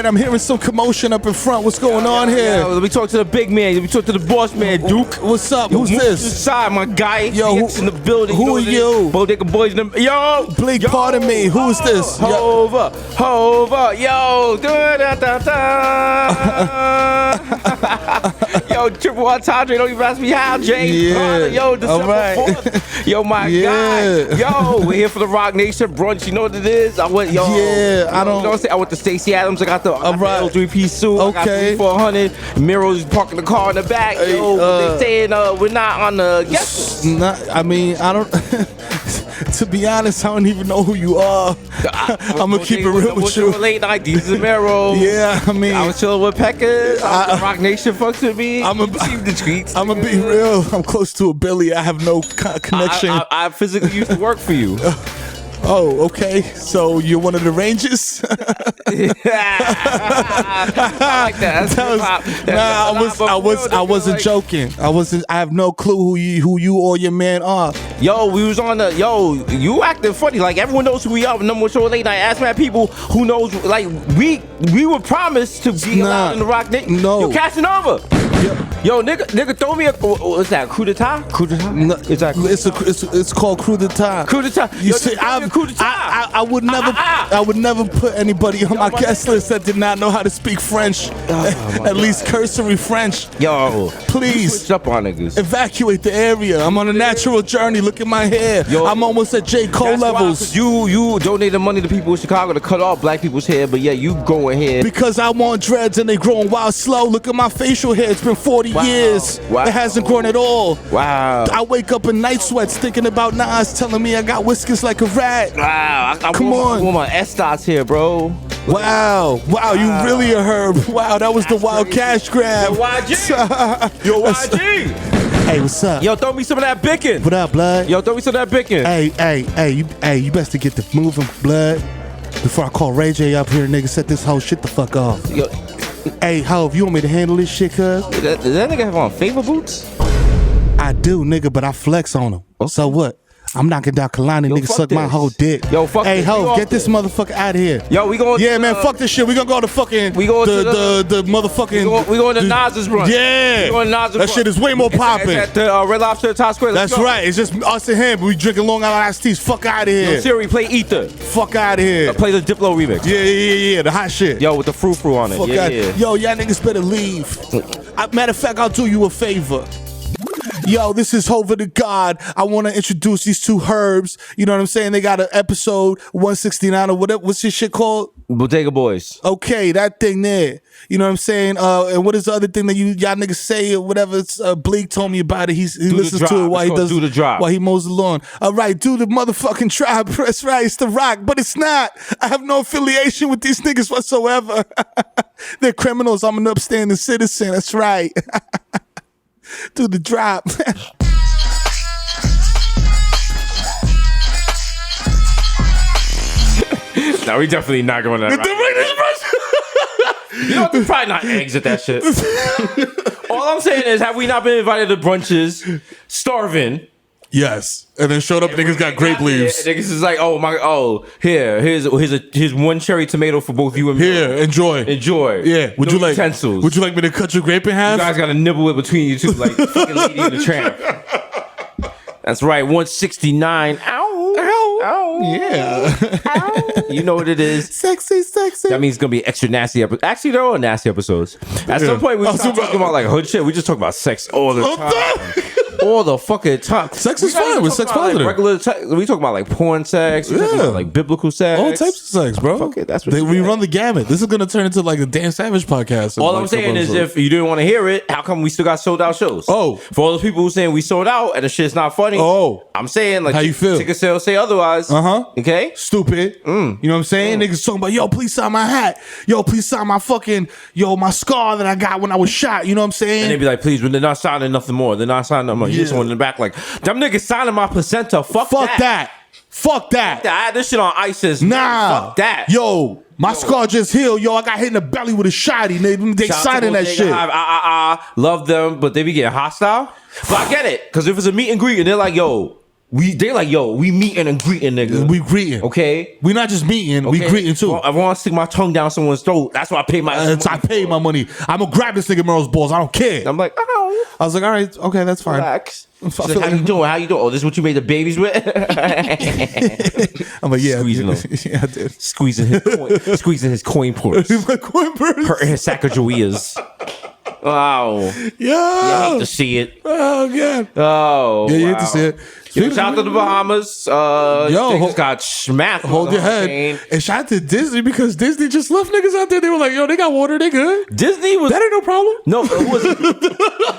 right, I'm hearing some commotion up in front. What's going on here? Yo, let me talk to the big man. Let me talk to the boss man, Duke. What's up? Yo, Who's move this? to the side, my guy. Yo, who, in the building. Who are you? Bodega Boys. Yo, Blake, pardon me. Who's this? Hova, yo, yo, triple entendre. Don't even ask me how, Jay. Yeah. Yo, December right. 4th. Yo, my Yeah. guy. Yo, we're here for the Rock Nation brunch. You know what it is? I went, yo. Yeah, I don't. You know what I'm saying? I went to Stacey Adams. I got the L3P suit. Okay. I got 400. Mero's parking the car in the back. Yo, they saying we're not on the guest. I mean, I don't. To be honest, I don't even know who you are. I'm gonna keep it real with you. Late night, Desus and Mero. Yeah, I mean, I was chilling with Peckers. Rock Nation fucks with me. I'm gonna the tweets. I'm gonna be real. I'm close to a Billy. I have no connection. I physically used to work for you. Oh, okay. So you're one of the Rangers? I like that. I wasn't joking. I have no clue who you or your man are. Yo, we was on the. Yo, you acting funny. Like everyone knows who we are. Number one show late night. Ask my people who knows. Like we were promised to be allowed in the Rock Nation. No, you casting over. Yo, nigga, throw me a. What's that? Coup d'etat? Coup d'etat? No, exactly. It's called coup d'etat. Coup d'etat. You see, I would never put anybody on my guest list that did not know how to speak French, at least cursory French. Yo, please switch up on niggas. Evacuate the area. I'm on a natural journey. Look at my hair. Yo, I'm almost at J. Cole levels. You donated money to people in Chicago to cut off black people's hair, but yeah, you going here because I want dreads and they growing wild slow. Look at my facial hair. It's been 40 years. Wow. It hasn't grown at all. Wow. I wake up in night sweats thinking about Nas telling me I got whiskers like a rat. Wow. Come on. I want my S-dots here, bro. Wow, you really a herb. Wow, that was the wild cash grab. Yo, YG. Yo, YG. Hey, what's up? Yo, throw me some of that bacon. What up, blood? Yo, throw me some of that bacon. Hey, you best to get the moving, blood. Before I call Ray J up here, nigga, set this whole shit the fuck off. Yo. Hey, how if you want me to handle this shit, cuz? Does that nigga have on favor boots? I do, nigga, but I flex on him. Okay. So what? I'm knocking down Kalani, nigga, suck my whole dick. Yo, fuck hey, this. Ho, get this motherfucker out of here. Yo, we going Yeah, man, fuck this shit. We gonna go to fucking the motherfucking we going to Nas's brunch. Yeah. We going to Nas's brunch. That shit is way more popping. At the Red Lobster at Times Square. That's right. It's just us and him. We drinking Long Island iced teas. Fuck out of here. Yo, Siri, play Ether. Fuck out of here. Play the Diplo remix. Yeah. The hot shit. Yo, with the frou on it. Fuck yeah. Yo, y'all niggas better leave. Matter of fact, I'll do you a favor. Yo, this is Hova the God. I want to introduce these two herbs. You know what I'm saying? They got an episode 169 or whatever. What's this shit called? Bodega Boys. Okay, that thing there. You know what I'm saying? And what is the other thing that y'all niggas say or whatever? It's, Blake told me about it. He listens to it while he does do the drop. While he mows the lawn. All right, do the motherfucking drop. That's right. It's the Rock, but it's not. I have no affiliation with these niggas whatsoever. They're criminals. I'm an upstanding citizen. That's right. Do the drop. No, we definitely not going that You know what? There's probably not eggs at that shit. All I'm saying is, have we not been invited to brunches, starving? Yes. And then showed up, niggas got grape leaves. Niggas is like, here's one cherry tomato for both you and me. Here, enjoy. Yeah. Would you like me to cut your grape in half? You guys gotta nibble it between you two, like fucking Lady and the Tramp. That's right, 169. Ow. Yeah. Ow. You know what it is. Sexy. That means it's gonna be extra nasty episodes. Actually, they're all nasty episodes. At some point, we start talking about like hood shit. We just talk about sex all the time. All the fucking time. Sex is fine. We're sex positive. Like we talk about like porn sex. We talk about like biblical sex. All types of sex, bro. Fuck it. That's what we run the gamut. This is gonna turn into like a Dan Savage podcast. All I'm saying is, if you didn't want to hear it, how come we still got sold out shows? Oh, for all those people who saying we sold out and the shit's not funny. Oh, I'm saying like how you feel? Ticket sales say otherwise. Okay. Stupid. You know what I'm saying? Niggas talking about, yo, please sign my hat. Yo, please sign my fucking, my scar that I got when I was shot. You know what I'm saying? And they be like, please, when they're not signing nothing more. They're not signing nothing more. You just want in the back like, them niggas signing my placenta. Fuck that. I had this shit on ISIS. Nah. Fuck that. Yo, my scar just healed. Yo, I got hit in the belly with a shotty. They signing that shit. Love them, but they be getting hostile. But I get it. Because if it's a meet and greet and they're like, yo, They like, yo, we meeting and greeting, nigga. We greeting. Okay? We not just meeting, we greeting too. I want to stick my tongue down someone's throat. That's why I pay my I paid my money. I'm gonna grab this nigga Mero's balls. I don't care. I'm like, oh. I was like, all right, okay, that's fine. Relax. Like, how you doing? How you doing? Oh, this is what you made the babies with? I'm like, yeah, squeezing him. Yeah, I did. Squeezing his coin purse. My coin purse. Hurting his Sacagaweas. Wow. Yeah. I hate to see it. Oh god. Oh. Yeah, you wow. hate to see it. Yo, shout out to the Bahamas. Niggas got smacked. Hold your head. And shout out to Disney because Disney just left niggas out there. They were like, yo, they got water, they good. Disney was that ain't no problem. No, it wasn't.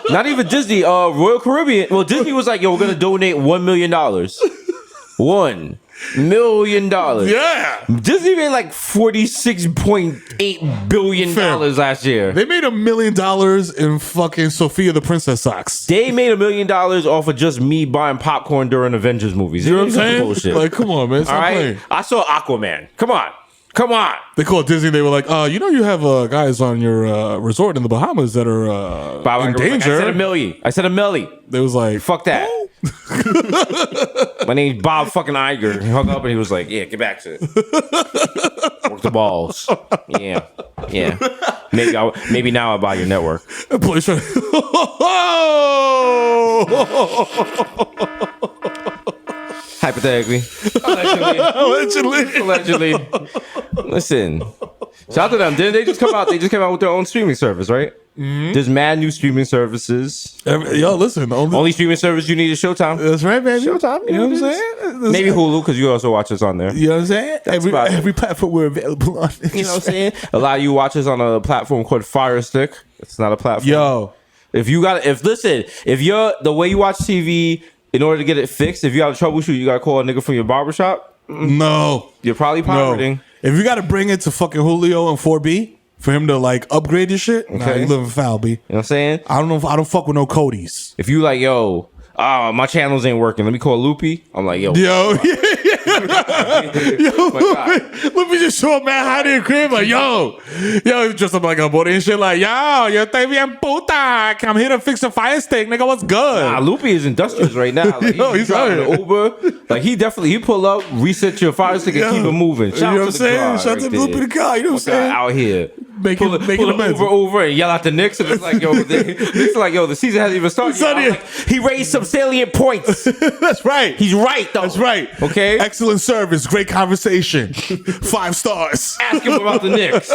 Not even Disney. Royal Caribbean. Well, Disney was like, yo, we're gonna donate $1 million. $1 million. Yeah. Disney made like $46.8 billion last year. They made $1 million in fucking Sophia the Princess socks. They made $1 million off of just me buying popcorn during Avengers movies. You know what I'm saying? Bullshit. Like, come on, man. Stop playing. I saw Aquaman. Come on. They called Disney. They were like, you know, you have guys on your resort in the Bahamas that are in danger. I said $1 million. They was like, fuck that. My name's Bob fucking Iger. He hung up and he was like, yeah, get back to it. Work the balls. Yeah. Maybe now I'll buy your network. Hypothetically. Allegedly. Listen. Shout out to them. Didn't they just come out? They just came out with their own streaming service, right? Mm-hmm. There's mad new streaming services. Yo, listen. The only streaming service you need is Showtime. That's right, baby. Showtime. You know what I'm saying? Maybe Hulu, because you also watch us on there. You know what I'm saying? Every platform we're available on. You know what I'm saying? A lot of you watch us on a platform called Fire Stick. It's not a platform. Yo. If you're the way you watch TV, in order to get it fixed, if you got a troubleshoot, you got to call a nigga from your barbershop. No. You're probably pirating. No. If you got to bring it to fucking Julio and 4B for him to like upgrade your shit, okay. Nah, you living foul, B. You know what I'm saying? I don't fuck with no Cody's. If you like, yo, my channels ain't working, let me call Loopy. I'm like, yo. Loopy just show up mad high in the crib like, yo, dressed up like a boy and shit like, yo te bien puta. I'm here to fix the fire stick, nigga. What's good? Nah, Loopy is industrious right now. Like, he's driving the Uber. Like he pull up, reset your fire stick, and keep it moving. Shout out to the car. Shout out to Loopy the car. You know what I'm saying? Out here. Making the Uber over and yell at the Knicks, and it's like, yo, the season hasn't even started. Like, he raised some salient points. That's right. He's right, though. That's right. Okay. Excellent service. Great conversation. 5 stars. Ask him about the Knicks.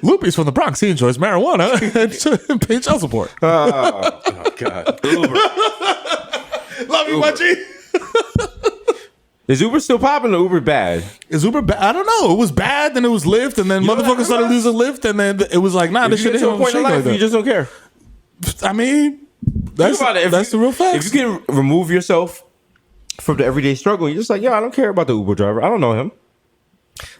Loopy's from the Bronx. He enjoys marijuana and paying child support. Oh God. Uber. Love you, my G. Is Uber still popping or Uber bad? Is Uber bad? I don't know. It was bad, then it was Lyft, and then motherfuckers started losing Lyft, and then it was like, nah, this shit ain't point in life, you just don't care. I mean, that's the real facts. If you can remove yourself from the everyday struggle, you're just like, I don't care about the Uber driver. I don't know him.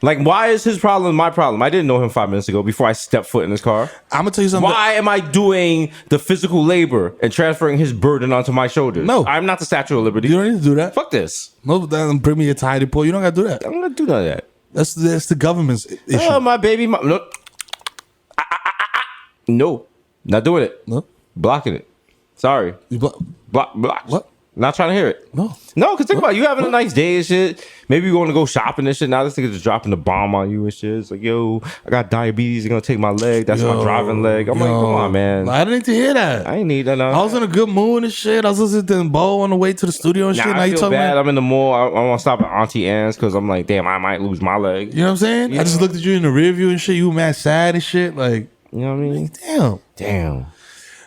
Like, why is his problem my problem? I didn't know him 5 minutes ago before I stepped foot in his car. I'm gonna tell you something. Why am I doing the physical labor and transferring his burden onto my shoulders? No. I'm not the Statue of Liberty. You don't need to do that. Fuck this. No, bring me a tidy pull. You don't gotta do that. I'm not gonna do none of that. That's the government's issue. Oh, my baby. No. No. Not doing it. No. Blocking it. Sorry. You block. What? Not trying to hear it. No, because think about it. You having a nice day and shit. Maybe you want to go shopping and shit. Now this nigga just dropping the bomb on you and shit. It's like, yo, I got diabetes. You're going to take my leg. That's my driving leg. I'm like, come on, man. I didn't need to hear that. I ain't need that. No. I was in a good mood and shit. I was listening to Bo on the way to the studio and shit. Now now I you feel talking bad. about? I'm in the mall. I want to stop at Auntie Anne's because I'm like, damn, I might lose my leg. You know what I'm saying? I just looked at you in the rear view and shit. You were mad sad and shit. Like, you know what I mean? Damn.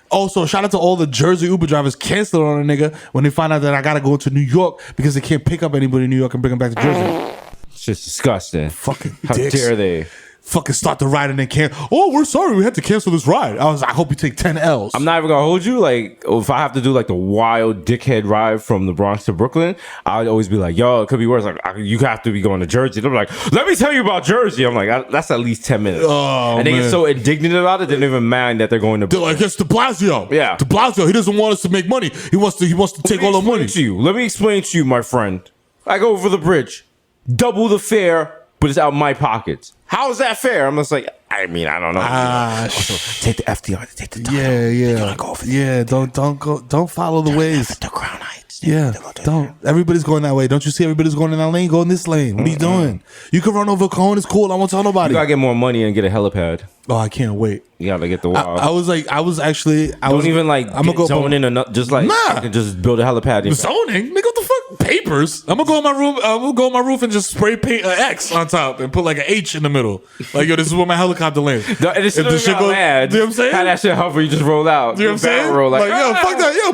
Also, shout out to all the Jersey Uber drivers canceling on a nigga when they find out that I gotta go to New York because they can't pick up anybody in New York and bring them back to Jersey. It's just disgusting. Fucking How dicks. dare they? Fucking start the ride and then cancel. Oh, we're sorry, we had to cancel this ride. I hope you take 10 L's. I'm not even gonna hold you. Like, if I have to do like the wild dickhead ride from the Bronx to Brooklyn, I'd always be like, yo, it could be worse. Like, you have to be going to Jersey. They're like, let me tell you about Jersey. I'm like, that's at least 10 minutes. Oh, and they get so indignant about it, they don't even mind that they're going to. They're like, it's de Blasio. Yeah, de Blasio. He doesn't want us to make money. He wants to take all the money. Let me explain to you, my friend. I go over the bridge, double the fare, but it's out my pockets. How is that fair? I'm just like, I mean, I don't know. Also, take the FDR, take the yeah. Don't follow the ways. The Crown Heights. Yeah, don't. Everybody's going that way. Don't you see everybody's going in that lane? Go in this lane. What are you doing? You can run over a cone. It's cool. I won't tell nobody. You gotta get more money and get a helipad. Oh, I can't wait. You gotta get the wild. I was Don't even like I'm gonna go zoning or not, just like I can just build a helipad. Zoning? Nigga, what the fuck? Papers? I'm gonna go on my room. I'm gonna go on my roof and just spray paint an X on top and put like an H in the middle. Like, yo, this is where my helicopter lands. And if the shit goes mad, you know what I'm saying? How that shit hover, you just roll out. You know what I'm saying? Roll like yo, fuck that. Yo.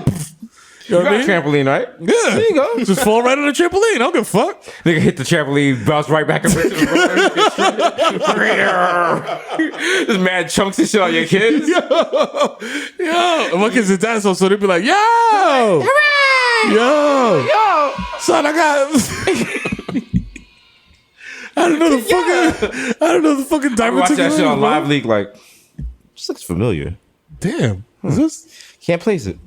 You got a trampoline, right? Yeah. There you go. Just fall right on the trampoline. I don't give a fuck. Nigga hit the trampoline, bounce right back up into the road. There's mad chunks of shit on your kids. Yo. And my kids are dinosaurs, so they'd be like, yo. Hooray! Yo. Son, I got... I don't know the fucking diaper. I watched that shit on Live Leak like, this looks familiar. Damn. Is this... Can't place it.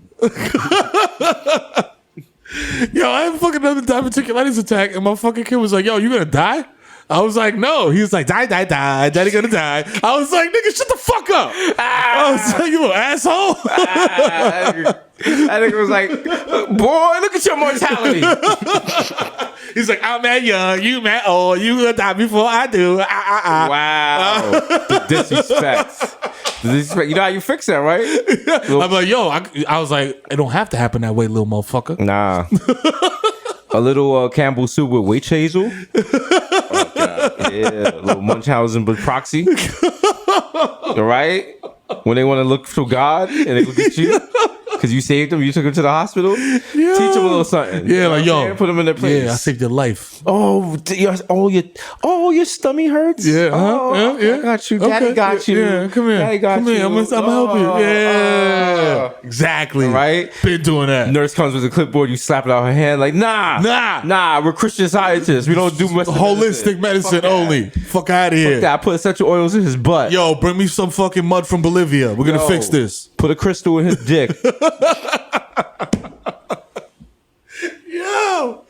Yo, I had fucking another diverticulitis attack, and my fucking kid was like, yo, you gonna die? I was like, no. He was like, die, daddy gonna die. I was like, nigga, shut the fuck up. I was like, you little asshole. That nigga was like, boy, look at your mortality. He's like, I'm mad young, you mad old, you gonna die before I do. Wow. The disrespect. You know how you fix that, right? I'm like, yo, I was like, it don't have to happen that way, little motherfucker. Nah. A little Campbell soup with witch hazel. Oh, God. Yeah, a little Munchausen by proxy. All right? When they want to look for God and they look at you because you saved them, you took them to the hospital. Yeah. Teach them a little something. Yeah, like, yo, put them in their place. Yeah, I saved your life. Oh, your stomach hurts. Yeah, yeah. I got you. Daddy got you. Yeah, come here. Daddy got you. I'm gonna help you. Yeah, exactly. Right? Been doing that. Nurse comes with a clipboard. You slap it out her hand. Like, nah. We're Christian scientists. We don't do much holistic medicine only. Fuck out of here. I put essential oils in his butt. Yo, bring me some fucking mud from Bolivia. We're gonna fix this. Put a crystal in his dick. Yo,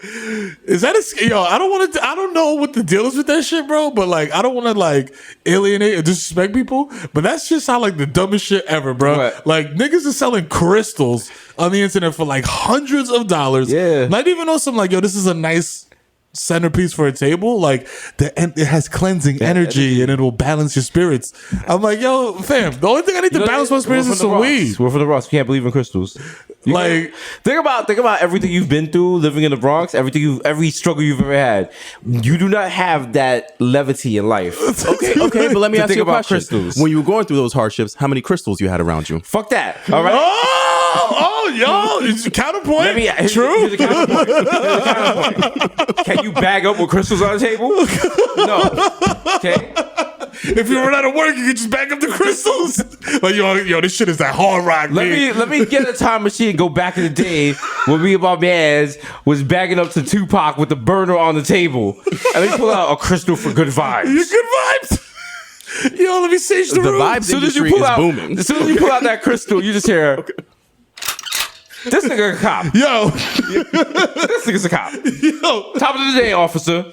is that yo? I don't know what the deal is with that shit, bro. But like, I don't want to like alienate or disrespect people. But that's just how like the dumbest shit ever, bro. What? Like niggas are selling crystals on the internet for like hundreds of dollars. Yeah, not even on some like, yo, this is a nice centerpiece for a table. Like it has cleansing energy and it will balance your spirits. I'm like, yo, fam, the only thing I need to balance my spirits is some weed. We're from the Bronx. You can't believe in crystals. Like, think about everything you've been through living in the Bronx, every struggle you've ever had. You do not have that levity in life. Okay, but let me ask you a question. Crystals. When you were going through those hardships, how many crystals you had around you? Fuck that. All right. Yo, it's a counterpoint. True. Here's a counterpoint. Can you bag up with crystals on the table? No. Okay. If you run out of work, you can just back up the crystals. Like, yo, this shit is that hard rock. Let me get a time machine and go back in the day when me and my mans was bagging up to Tupac with the burner on the table. And let me pull out a crystal for good vibes. You good vibes? Yo, let me sage the room. Vibes industry is booming. As soon as you pull out that crystal, you just hear, this nigga a cop. Yo. This nigga's a cop. Yo. Top of the day, officer.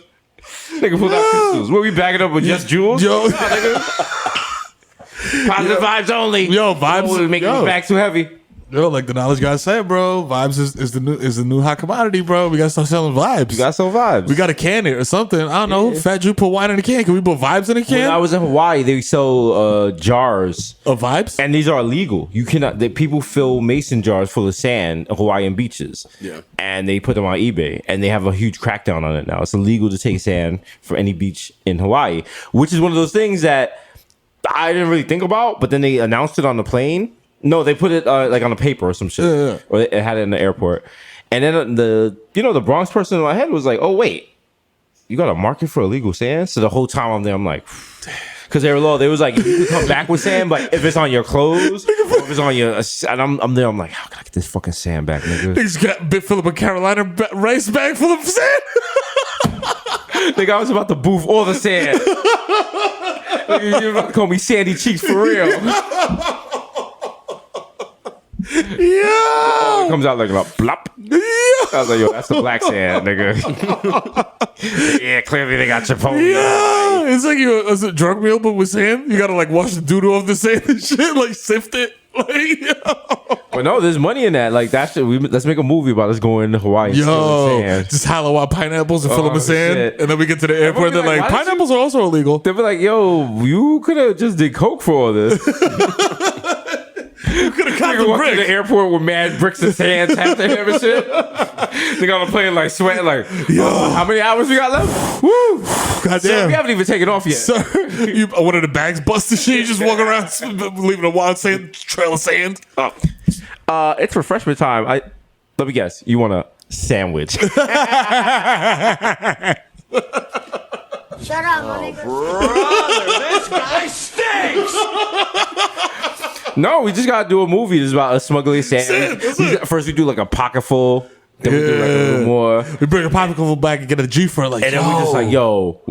Nigga pulled out crystals. What, we bagging up with just jewels? Yo. Positive vibes only. Yo, vibes. Making his back too heavy. Yo, like the knowledge guy said, bro, vibes is the new hot commodity, bro. We gotta start selling vibes. You got some vibes. We gotta can it or something. I don't know. Fat Jew put wine in a can. Can we put vibes in a can? When I was in Hawaii, they sell jars of vibes, and these are illegal. You cannot. People fill mason jars full of sand at Hawaiian beaches. Yeah, and they put them on eBay, and they have a huge crackdown on it now. It's illegal to take sand from any beach in Hawaii, which is one of those things that I didn't really think about. But then they announced it on the plane. No, they put it like on a paper or some shit. Yeah. Or it had it in the airport. And then the Bronx person in my head was like, oh, wait, you got a market for illegal sand? So the whole time I'm there, I'm like, because they were low. They was like, you can come back with sand, but if it's on your clothes, or if it's on your, and I'm there, I'm like, how can I get this fucking sand back, nigga? Niggas got a bit full of a Carolina rice bag full of sand. Nigga, I was about to booth all the sand. You're about to call me Sandy Cheeks for real. Yeah, it comes out like a blop. Yeah. I was like, yo, that's the black sand, nigga. Yeah, clearly they got Chipotle. Yeah, it's like it's a drug meal, but with sand. You gotta like wash the doodle off the sand and shit, like sift it. Like, But no, there's money in that. Like that shit. Let's make a movie about us going to Hawaii. And Yo, sand. just hollow out pineapples and fill them with sand, shit. and then we get to the airport. They're like, why did pineapples are also illegal. They'll be like, yo, you could have just did coke for all this. You could have got the Walk to brick. the airport with mad bricks and sand tapped to him and shit. They got on the plane like sweating like, yo, how many hours we got left? Woo! Goddamn. Sir, we haven't even taken off yet. Sir, one of the bags busted shit. You just walk around leaving a wild sand trail of sand. It's refreshment time. Let me guess. You want a sandwich? Shut up, my nigga. Brother, this guy stinks. No, we just gotta do a movie. This is about us smuggling sand. First, we do like a pocket full. Then we do like a little more. We bring a popsicle back and get a G for it. Like, And then we just like, yo.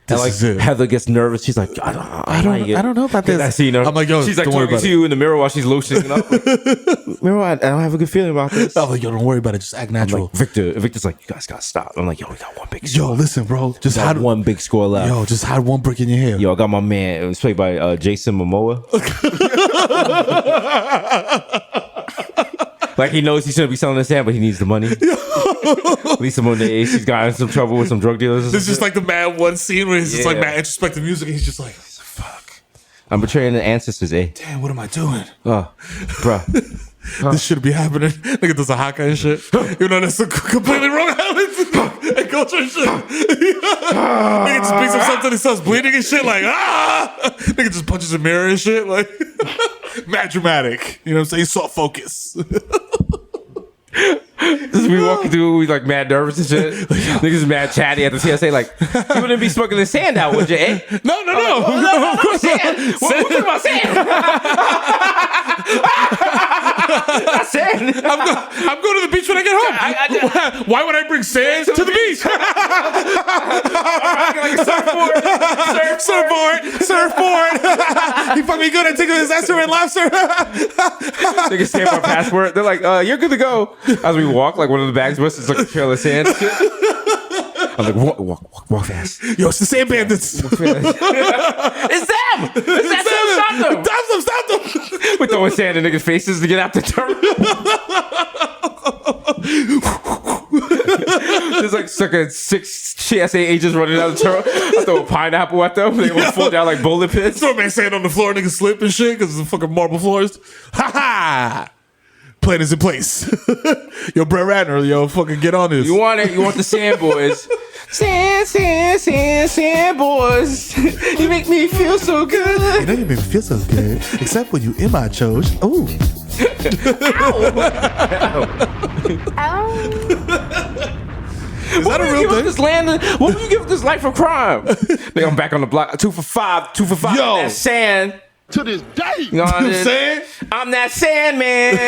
And like is it. Heather gets nervous. She's like, I don't know about this. I see her. I'm like, yo, she's like don't worry talking about to you in the mirror while she's lotioning up. Like, Mero, I don't have a good feeling about this. I'm like, yo, don't worry about it. Just act I'm natural. like, Victor's like, you guys gotta stop. I'm like, yo, we got one big Yo, score. listen, bro. Just Got hide one big score left. Yo, just hide one brick in your hair. Yo, I got my man. It was played by Jason Momoa. Like he knows he shouldn't be selling the sand, but he needs the money. Lisa Monet, she's got in some trouble with some drug dealers. This is just like the mad one scene where he's just like Yeah. mad introspective music. And he's just like, fuck. I'm betraying the ancestors, eh? Damn, what am I doing? Oh, bruh. This shouldn't be happening. Nigga does a Hawkeye and shit. You know, that's a completely wrong island and culture and shit. Nigga just beats himself till he starts bleeding and shit. Like, Nigga just punches a mirror and shit. Like, mad dramatic. You know what I'm saying? Soft focus. Just we walking through, we like mad nervous and shit. Niggas mad chatty at the TSA, like, you wouldn't be smuggling sand out, would you, eh? No. Of course not. What talking about sand? Not sand. I'm going to the beach when I get home. Why would I bring sand to the beach? Like a Surfboard. He fucking me good at taking his Esther and lobster. Niggas stamp our passport. They're like, you're good to go. As we walk, like one of the bags was it's like a trail of sand. I'm like, walk fast. Yo, it's the sand bandits. It's them. Stop them. We're throwing sand in niggas' faces to get out the turn. There's like six TSA agents running out the turn. I throw a pineapple at them. They will fall down like bowling pits. Throw man sand on the floor, niggas slip and shit because the fucking marble floors. Ha ha! Plan is in place. Yo, Brett Ratner, yo, fucking get on this. You want it? You want the sand boys? Sand boys. You make me feel so good. You know you make me feel so good, except when you in my chose. Ooh. Is that a real thing? This land, what would you give this life for crime? Nigga, I'm back on the block. 2 for 5. 2 for 5. Yo. That sand. To this day. You know what You know what I'm saying? I'm that sand man.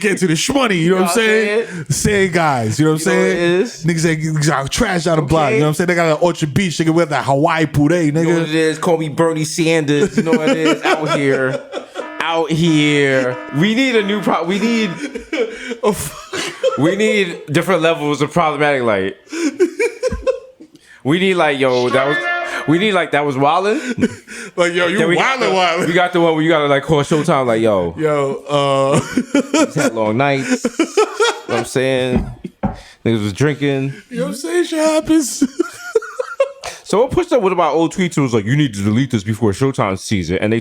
Get to the shmoney, you know what I'm saying? Sand guys, you know what I'm You know what it saying? is? Niggas got trash out of block, Okay. you know what I'm saying? They got an Orchard Beach, they can wear that Hawaii puree, You know what it nigga. is? Call me Bernie Sanders. You know what it is? Out here. Out here. We need a new we need different levels of problematic light. We need like, yo, that was wildin'. Like, yo, you Then we wildin'. We got the one where you gotta like call Showtime like, yo, Yo, he's had long nights. You know what I'm saying? Niggas was drinking. you know what I'm saying? Shit happens. So what pushed up with my old tweets was like, you need to delete this before Showtime sees it. And they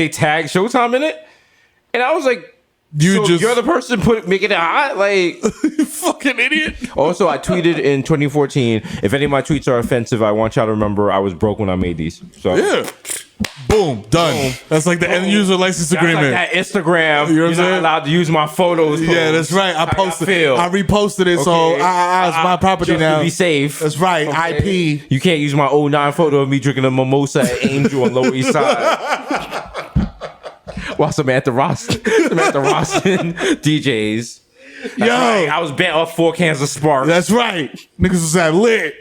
tagged Showtime in it. And I was like, you're the person making it hot? Like, You fucking idiot. also, I tweeted in 2014, if any of my tweets are offensive, I want y'all to remember I was broke when I made these. So Yeah. Boom. Done. That's like the end user license that's agreement. like that Instagram. You know what I'm You're not saying? allowed to use my photos. Yeah, that's right. I posted it. I reposted it, so Okay. it's my property Just now. to be safe. That's right. Okay. IP. You can't use my 09 photo of me drinking a mimosa at Angel on Lower East Side. While Samantha Roston DJs. Yo, Right. I was bent off 4 cans of Spark. that's right. Niggas was at lit.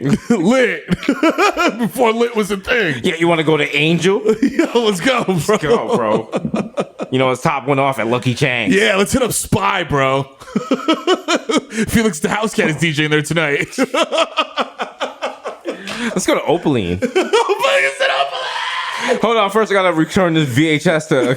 Before lit was a thing. Yeah, you want to go to Angel? Yo, let's go, bro. Go, bro. You know, his top went off at Lucky Chang. Yeah, let's hit up Spy, bro. Felix the House Cat is DJing there tonight. Let's go to Opaline. Nobody said Opaline. Hold on, first I gotta return this VHS to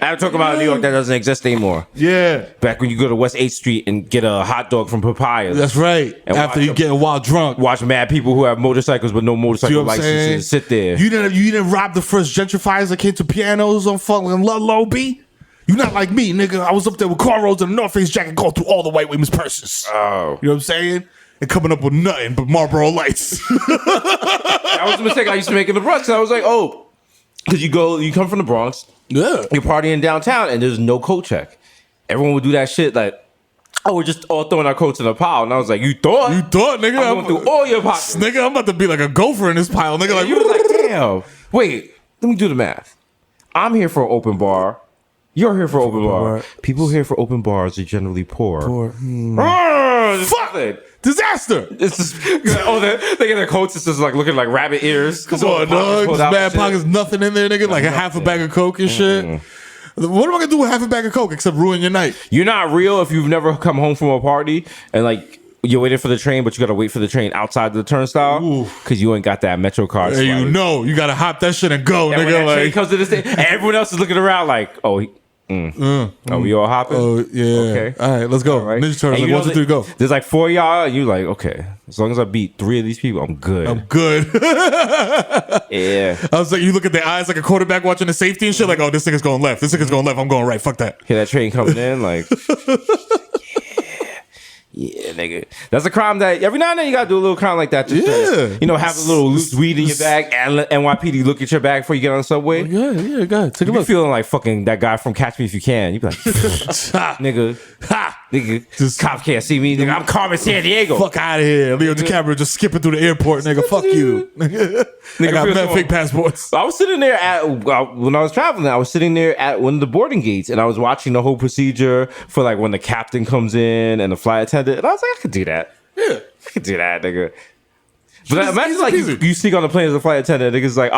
I'm talking about New York that doesn't exist anymore. Yeah. Back when you go to West 8th Street and get a hot dog from Papaya. That's right. And after you get wild drunk. Watch mad people who have motorcycles but no motorcycle licenses sit there. You didn't rob the first gentrifiers that came to pianos on fucking Ludlow B? You not like me, nigga. I was up there with cornrows and a North Face jacket going through all the white women's purses. Oh. You know what I'm saying? And coming up with nothing but Marlboro Lights. That was a mistake I used to make in the Bronx. I was like, oh, because you come from the Bronx, yeah, you're partying downtown, and there's no coat check. Everyone would do that shit like, oh, we're just all throwing our coats in a pile. And I was like, you thought, nigga? I'm going through all your pockets. Nigga, I'm about to be like a gopher in this pile. Nigga, like, you was like, damn. Wait, let me do the math. I'm here for an open bar. You're here for open bar. People here for open bars are generally poor. Fuck it. Disaster. It's just, they get their coats. It's just like looking like rabbit ears. Come on, dog. Mad pockets, nothing in there, nigga. Like a half a bag of Coke and shit. What am I gonna do with half a bag of Coke except ruin your night? You're not real if you've never come home from a party and like you're waiting for the train, but you gotta wait for the train outside the turnstile because you ain't got that Metro card. Hey, you gotta hop that shit and go, and nigga. When that like train comes to this thing, and everyone else is looking around like, oh. Are we all hopping? Oh, yeah. Okay. All right, let's go. All right. Ninja Turtles, like 1, 2, 3, go. There's like 4 of y'all, and you're like, okay, as long as I beat 3 of these people, I'm good. Yeah. I was like, you look at their eyes like a quarterback watching the safety and shit, like, oh, this nigga's going left. This nigga's going left. I'm going right. Fuck that. Hear that train coming in, like, yeah, nigga. That's a crime that every now and then you gotta do a little crime like that. Just to, have a little loose weed in your bag and NYPD look at your bag before you get on the subway. Yeah, go ahead. Take a You look. feeling like fucking that guy from Catch Me If You Can. You be like, nigga, nigga, cops can't see me. Nigga, I'm Carmen San Diego. Fuck out of here. Leo DiCaprio just skipping through the airport, nigga. Fuck you. I got mad fake passports. I was sitting there when I was traveling, I was sitting there at one of the boarding gates and I was watching the whole procedure for like when the captain comes in and the flight attendant. And I was like, I could do that. Yeah. I could do that, nigga. But imagine like you sneak on the plane as a flight attendant. Niggas like,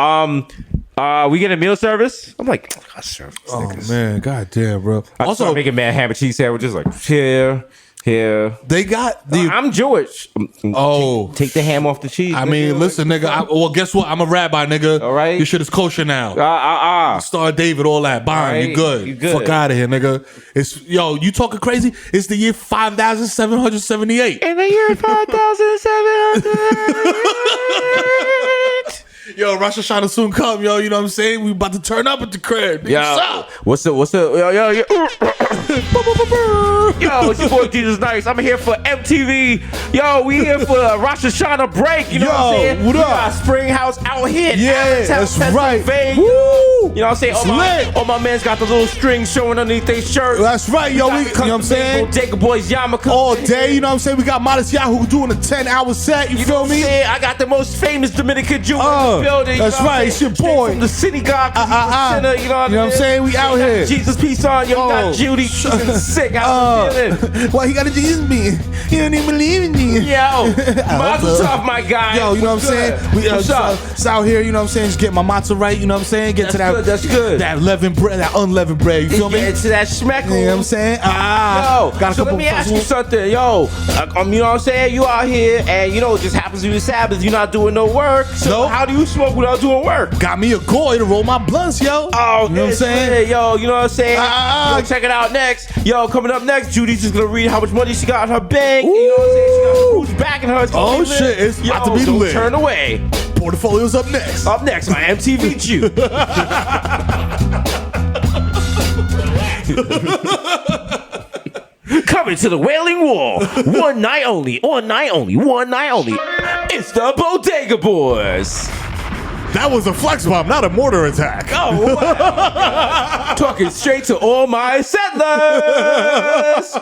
we get a meal service? I'm like, God, service. Oh, niggas. man. God damn, bro. I also making mad ham and cheese sandwiches like, here. They got the. I'm Jewish. Oh. Take the ham off the cheese. I mean, listen, nigga. Well, guess what? I'm a rabbi, nigga. All right. Your shit is kosher now. Star David, all that. Bang, Right. you good. You good. Fuck out of here, nigga. You talking crazy? It's the year 5,778. In the year 5,700. Yo, Rosh Hashanah soon come, yo. You know what I'm saying? We about to turn up at the crib. Yo, what's the yo. Yo, it's your boy Jesus Nice. I'm here for MTV. Yo, we here for a Rosh Hashanah break. You know what I'm saying? What up? We got Spring House out here. In Allentown, that's right. Pennsylvania. Woo! You know what I'm saying? It's All my men's got the little string showing underneath their shirt. That's right, yo. You know what I'm saying? Bodega Boys yarmulke. All day, you know what I'm saying? We got Modest Yahoo doing a 10-hour set. You feel me? I got the most famous Dominican Jew in the building. That's right, it's your boy. From the city god. Sinner, you know what I'm saying? We out here. Jesus peace on. Yo, we got Judy. She's sick. How you feeling? Why he gotta Jesus me? He don't even believe in me. Yo, mazel tov, my guy. Yo, you know what I'm saying? We it's out here, you know what I'm saying? Just get my matzah right, you know what I'm saying? Get to that. Good, that's good. That leavened bread, that unleavened bread. You feel me? Get to that schmeckle. You know what I'm saying? Yo, got a so couple. let me ask you something. Yo, you know what I'm saying? You out here, and you know it just happens to be Sabbath. You're not doing no work. So how do you smoke without doing work? Got me a goy to roll my blunts, yo. Oh, you know what I'm saying? Yo, you know what I'm saying? Yo, check it out next. Yo, coming up next, Judy's just gonna read how much money she got in her bank. You know what I'm saying? She got the fruits back in her. Oh shit, it's about to be don't lit. Turn away. Portfolio's up next. Up next, my MTV Jew. Coming to the Wailing Wall. One night only. One night only. One night only. It's the Bodega Boys. That was a flex bomb, not a mortar attack. Oh, wow. Talking straight to all my settlers.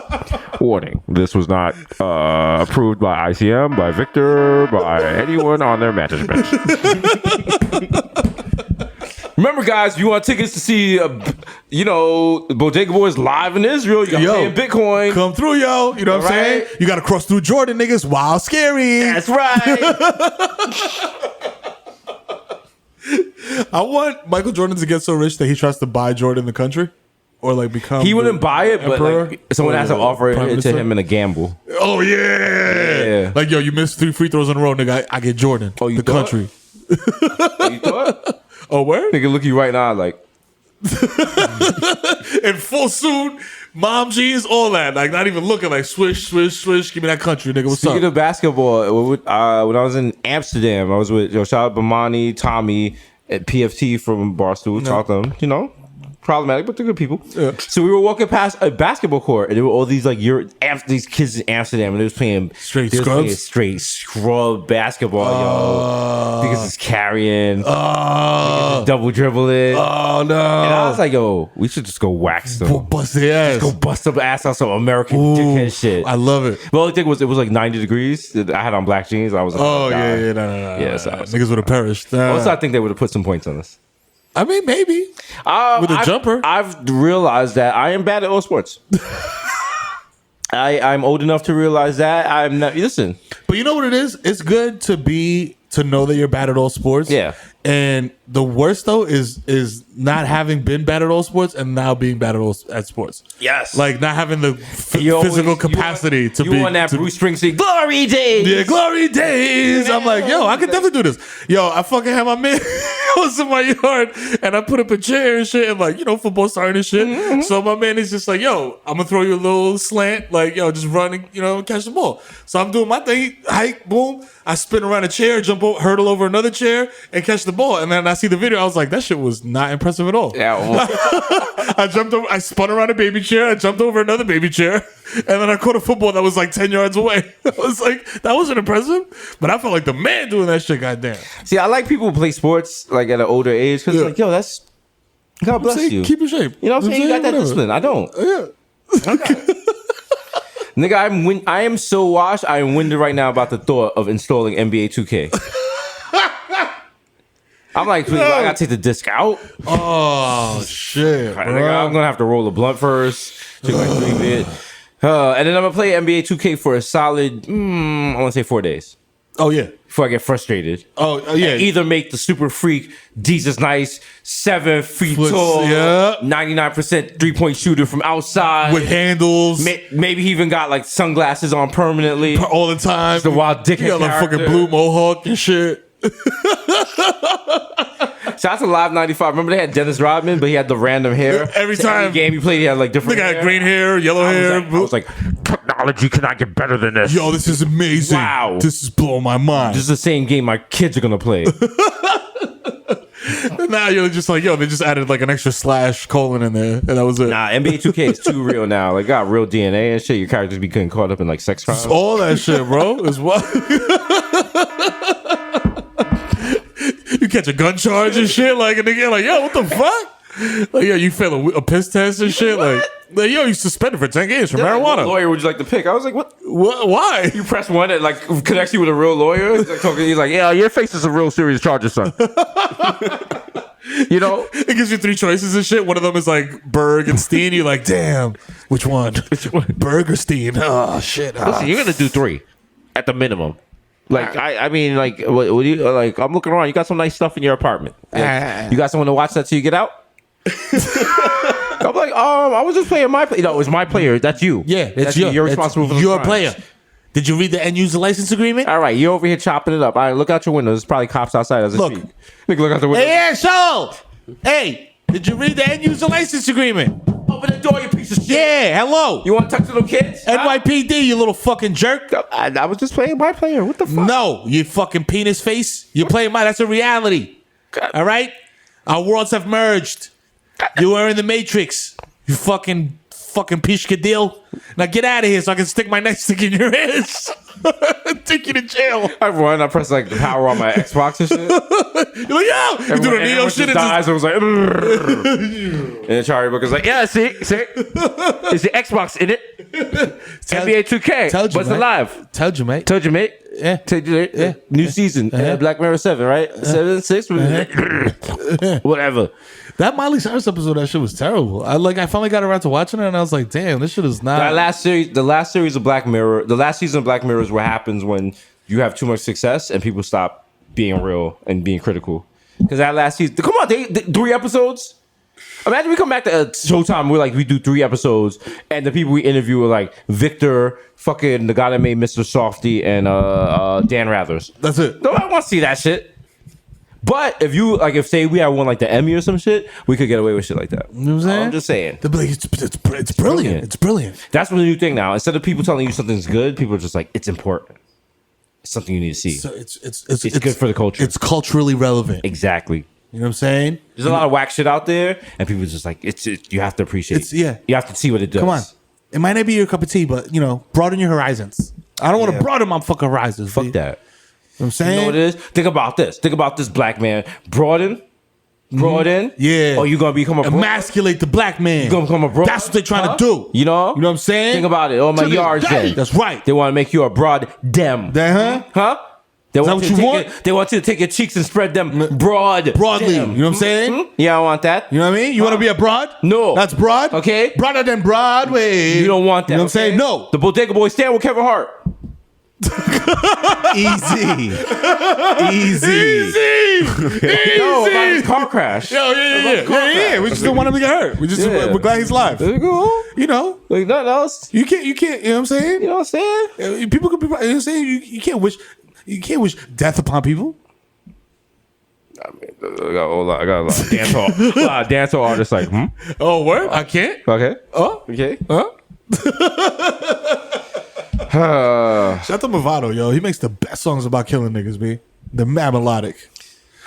Warning, this was not approved by ICM, by Victor, by anyone on their management. Remember, guys, if you want tickets to see, Bodega Boys live in Israel, you got to pay in Bitcoin. Come through, yo. You know what I'm saying? You got to cross through Jordan, niggas. Wild, scary. That's right. I want Michael Jordan to get so rich that he tries to buy Jordan the country or like become. He wouldn't buy it, but emperor? like, someone Or has to offer prime it to minister? him in a gamble. Oh yeah. Like yo, you missed 3 free throws in a row, nigga. I get Jordan. Oh, you the thought? country. Oh, you thought? Oh where? Nigga, look you right now, like. In full suit, mom jeans, all that. Like not even looking like swish, swish, swish. Give me that country, nigga. What's Speaking up? of basketball, when I was in Amsterdam, I was with shout out Bamani, Tommy, at PFT from Barstool. Shout out them, problematic, but they're good people. Yeah. So we were walking past a basketball court, and there were all these like these kids in Amsterdam, and they was playing Straight they was scrubs? playing straight scrub basketball. Yo, niggas is carrying, niggas is double dribbling. Oh no. And I was like, yo, we should just go wax them. Bust their ass. Go bust up ass on some American dickhead shit. I love it. The only thing was it was like 90 degrees. I had on black jeans. I was like, Oh God. yeah, no. Yeah, so I was- niggas would have perished. Also, I think they would have put some points on us. I mean, maybe with a jumper. I've realized that I am bad at all sports. I'm old enough to realize that I'm not. Listen, But you know what it is? It's good to know that you're bad at all sports. Yeah. And the worst though is not having been bad at all sports and now being bad at sports. yes, Like not having the You always- physical capacity to you be on that to- Bruce Springsteen glory days. Yeah, glory days. I'm like, yo, I could definitely do this. Yo, I fucking had my man was in my yard and I put up a chair and shit and like, football starting and shit. Mm-hmm. So my man is just like, yo, I'm gonna throw you a little slant, like, yo, just run and, catch the ball. So I'm doing my thing, hike, boom. I spin around a chair, hurdle over another chair and catch the ball. And then I see the video, I was like, that shit was not impressive at all. Yeah, well, I spun around a baby chair, I jumped over another baby chair, and then I caught a football that was like 10 yards away. I was like, that wasn't impressive, but I felt like the man doing that shit, goddamn. see, I like people who play sports like at an older age because like, yo, that's God bless Say, you. keep in shape. You know what I'm saying? You got that Whatever. discipline. I don't. Yeah. Nigga, I am so washed. I am winded right now about the thought of installing NBA 2K. I'm like, please, I gotta take the disc out. Oh, shit, Right, bro. nigga, I'm gonna have to roll a blunt first. Take my 3-bit. And then I'm gonna play NBA 2K for a solid, I wanna say 4 days. Oh, yeah. Before I get frustrated. Yeah. And either make the super freak, Jesus nice, 7 feet Flips, tall, yeah. 99% 3-point shooter from outside. With handles Maybe he even got like sunglasses on permanently. all the time. The wild dickhead He got like character. fucking blue mohawk and shit. Shout out to Live 95. Remember they had Dennis Rodman, but he had the random hair. Every So time. game he played, he had like different Nigga hair. had green hair, yellow hair. I was like, technology cannot get better than this. yo, this is amazing. Wow. This is blowing my mind. This is the same game my kids are gonna play. Now you're just like, yo, they just added like an extra slash colon in there, and that was it. Nah, NBA 2K is too real now. Like, got real DNA and shit. Your characters be getting caught up in like sex crimes. All that shit, bro, is what. You catch a gun charge and shit, like, and they get like, yo, what the fuck? Like, yo, you fail a piss test and shit, like, yo, you suspended for 10 games for Like, what marijuana. lawyer would you like to pick? I was like, what? What? Why? You press one, it like connects you with a real lawyer. He's like, yeah, your face is a real serious charges, son. You know, It gives you 3 choices and shit. One of them is like Berg and Steen. You're like, damn, which one? Berg or Steen? Oh shit. listen, you're gonna do 3 at the minimum. Like I mean, like what do you like? I'm looking around. You got some nice stuff in your apartment. Like, you got someone to watch that till you get out. I'm like, I was just playing my. No, it was my player. That's you. Yeah, that's you. you. You're responsible for the You're a crimes. player. Did you read the end user license agreement? All right, you're over here chopping it up. All right, look out your window. There's probably cops outside as I Look. speak. Nigga, look out the window. Hey, asshole! Hey, did you read the end user license agreement? Open the door, you piece of shit. Yeah, hello. You want to talk to them kids? NYPD, you little fucking jerk. I was just playing my player. What the fuck? No, you fucking penis face. You're playing my. That's a reality. All right? Our worlds have merged. You are in the Matrix. You fucking pishkadil. Now get out of here so I can stick my nightstick in your ass. Take you to jail. I run. I press like the power on my Xbox and shit. You're like, yo! You do the Neo shit. Just dies. I was like, and then Charlie Book is like, yeah, see, it's the Xbox in it. NBA 2K, told you, but it's mate. alive. Told you, mate. Told you, mate. Yeah. Told you, yeah. New season, Black Mirror 7, right? 7, 6, whatever. That Miley Cyrus episode, that shit was terrible. I finally got around to watching it, and I was like, damn, this shit is not. The last series of Black Mirror, the last season of Black Mirror is what happens when you have too much success and people stop being real and being critical. Because that last season, come on, they 3 episodes. Imagine we come back to Showtime. We do 3 episodes, and the people we interview are like Victor, fucking the guy that made Mr. Softy, and Dan Rathers. That's it. No, I want to see that shit. But if say we had one like the Emmy or some shit, we could get away with shit like that. You know what I'm saying? I'm just saying. They'll be like, it's brilliant. It's brilliant. That's what the new thing now. Instead of people telling you something's good, people are just like, it's important. It's something you need to see. So it's good for the culture. It's culturally relevant. Exactly. You know what I'm saying? There's a lot of whack shit out there, and people are just like, you have to appreciate it. Yeah. You have to see what it does. Come on. It might not be your cup of tea, but, broaden your horizons. I don't want to broaden my fucking horizons. Fuck that. You know what I'm saying? You know what it is? Think about this. Think about this black man. Broaden. Yeah. Or you going to become a emasculate the black man. You going to become a broad. That's what they're trying to do. You know? You know what I'm saying? Think about it. All my yards then. That's right. They want to make you a broad dem. Huh? They Is that what you want? They want you to take your cheeks and spread them broadly. You know what I'm saying? Yeah, I want that. You know what I mean? You want to be a broad? No. That's broad? Okay. Broader than Broadway. You don't want that. You know what I'm saying? No. The Bodega Boys stand with Kevin Hart. Easy. No, about his car crash. Yeah. We just don't want him to get hurt. We're glad he's alive. There you go. You know, Like nothing else. you can't. You know what I'm saying? You know what I'm saying? People could be. You know what I'm saying? You can't wish death upon people. I got a lot of dancehall artists like, Oh, word? I can't. Okay. Oh, Okay. huh? Shout to Movado, yo. He makes the best songs about killing niggas, B. They're mad melodic.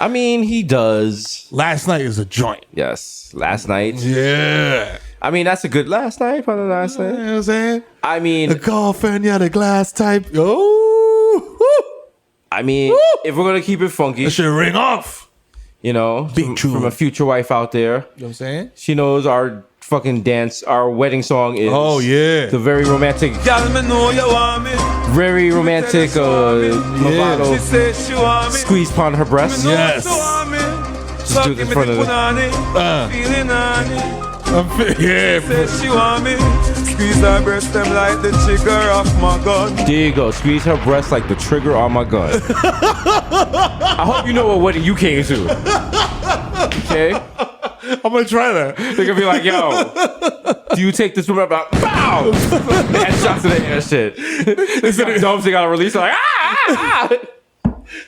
I mean, he does. Last Night is a joint. Yes. Last night. Yeah. I mean, that's a good last night. Probably last You know night. what I'm saying? I mean, The golfer, yeah, the glass type. Oh, if we're gonna keep it funky, that should ring off. from, true. from a future wife out there, You know what I'm saying? she knows our fucking dance. Our wedding song is. Oh, yeah. The very romantic. Very romantic. Movado. Squeeze upon her breast. Yes. Just do it in front of it. Yeah. She want me. Squeeze her breast them like the trigger of my gun. There you go. Squeeze her breast like the trigger on my gun. I hope you know what wedding you came to. Okay? I'm gonna try that. They're gonna be like, yo, do you take this woman about bow? Headshots in the air shit. Instead of domes they gotta release like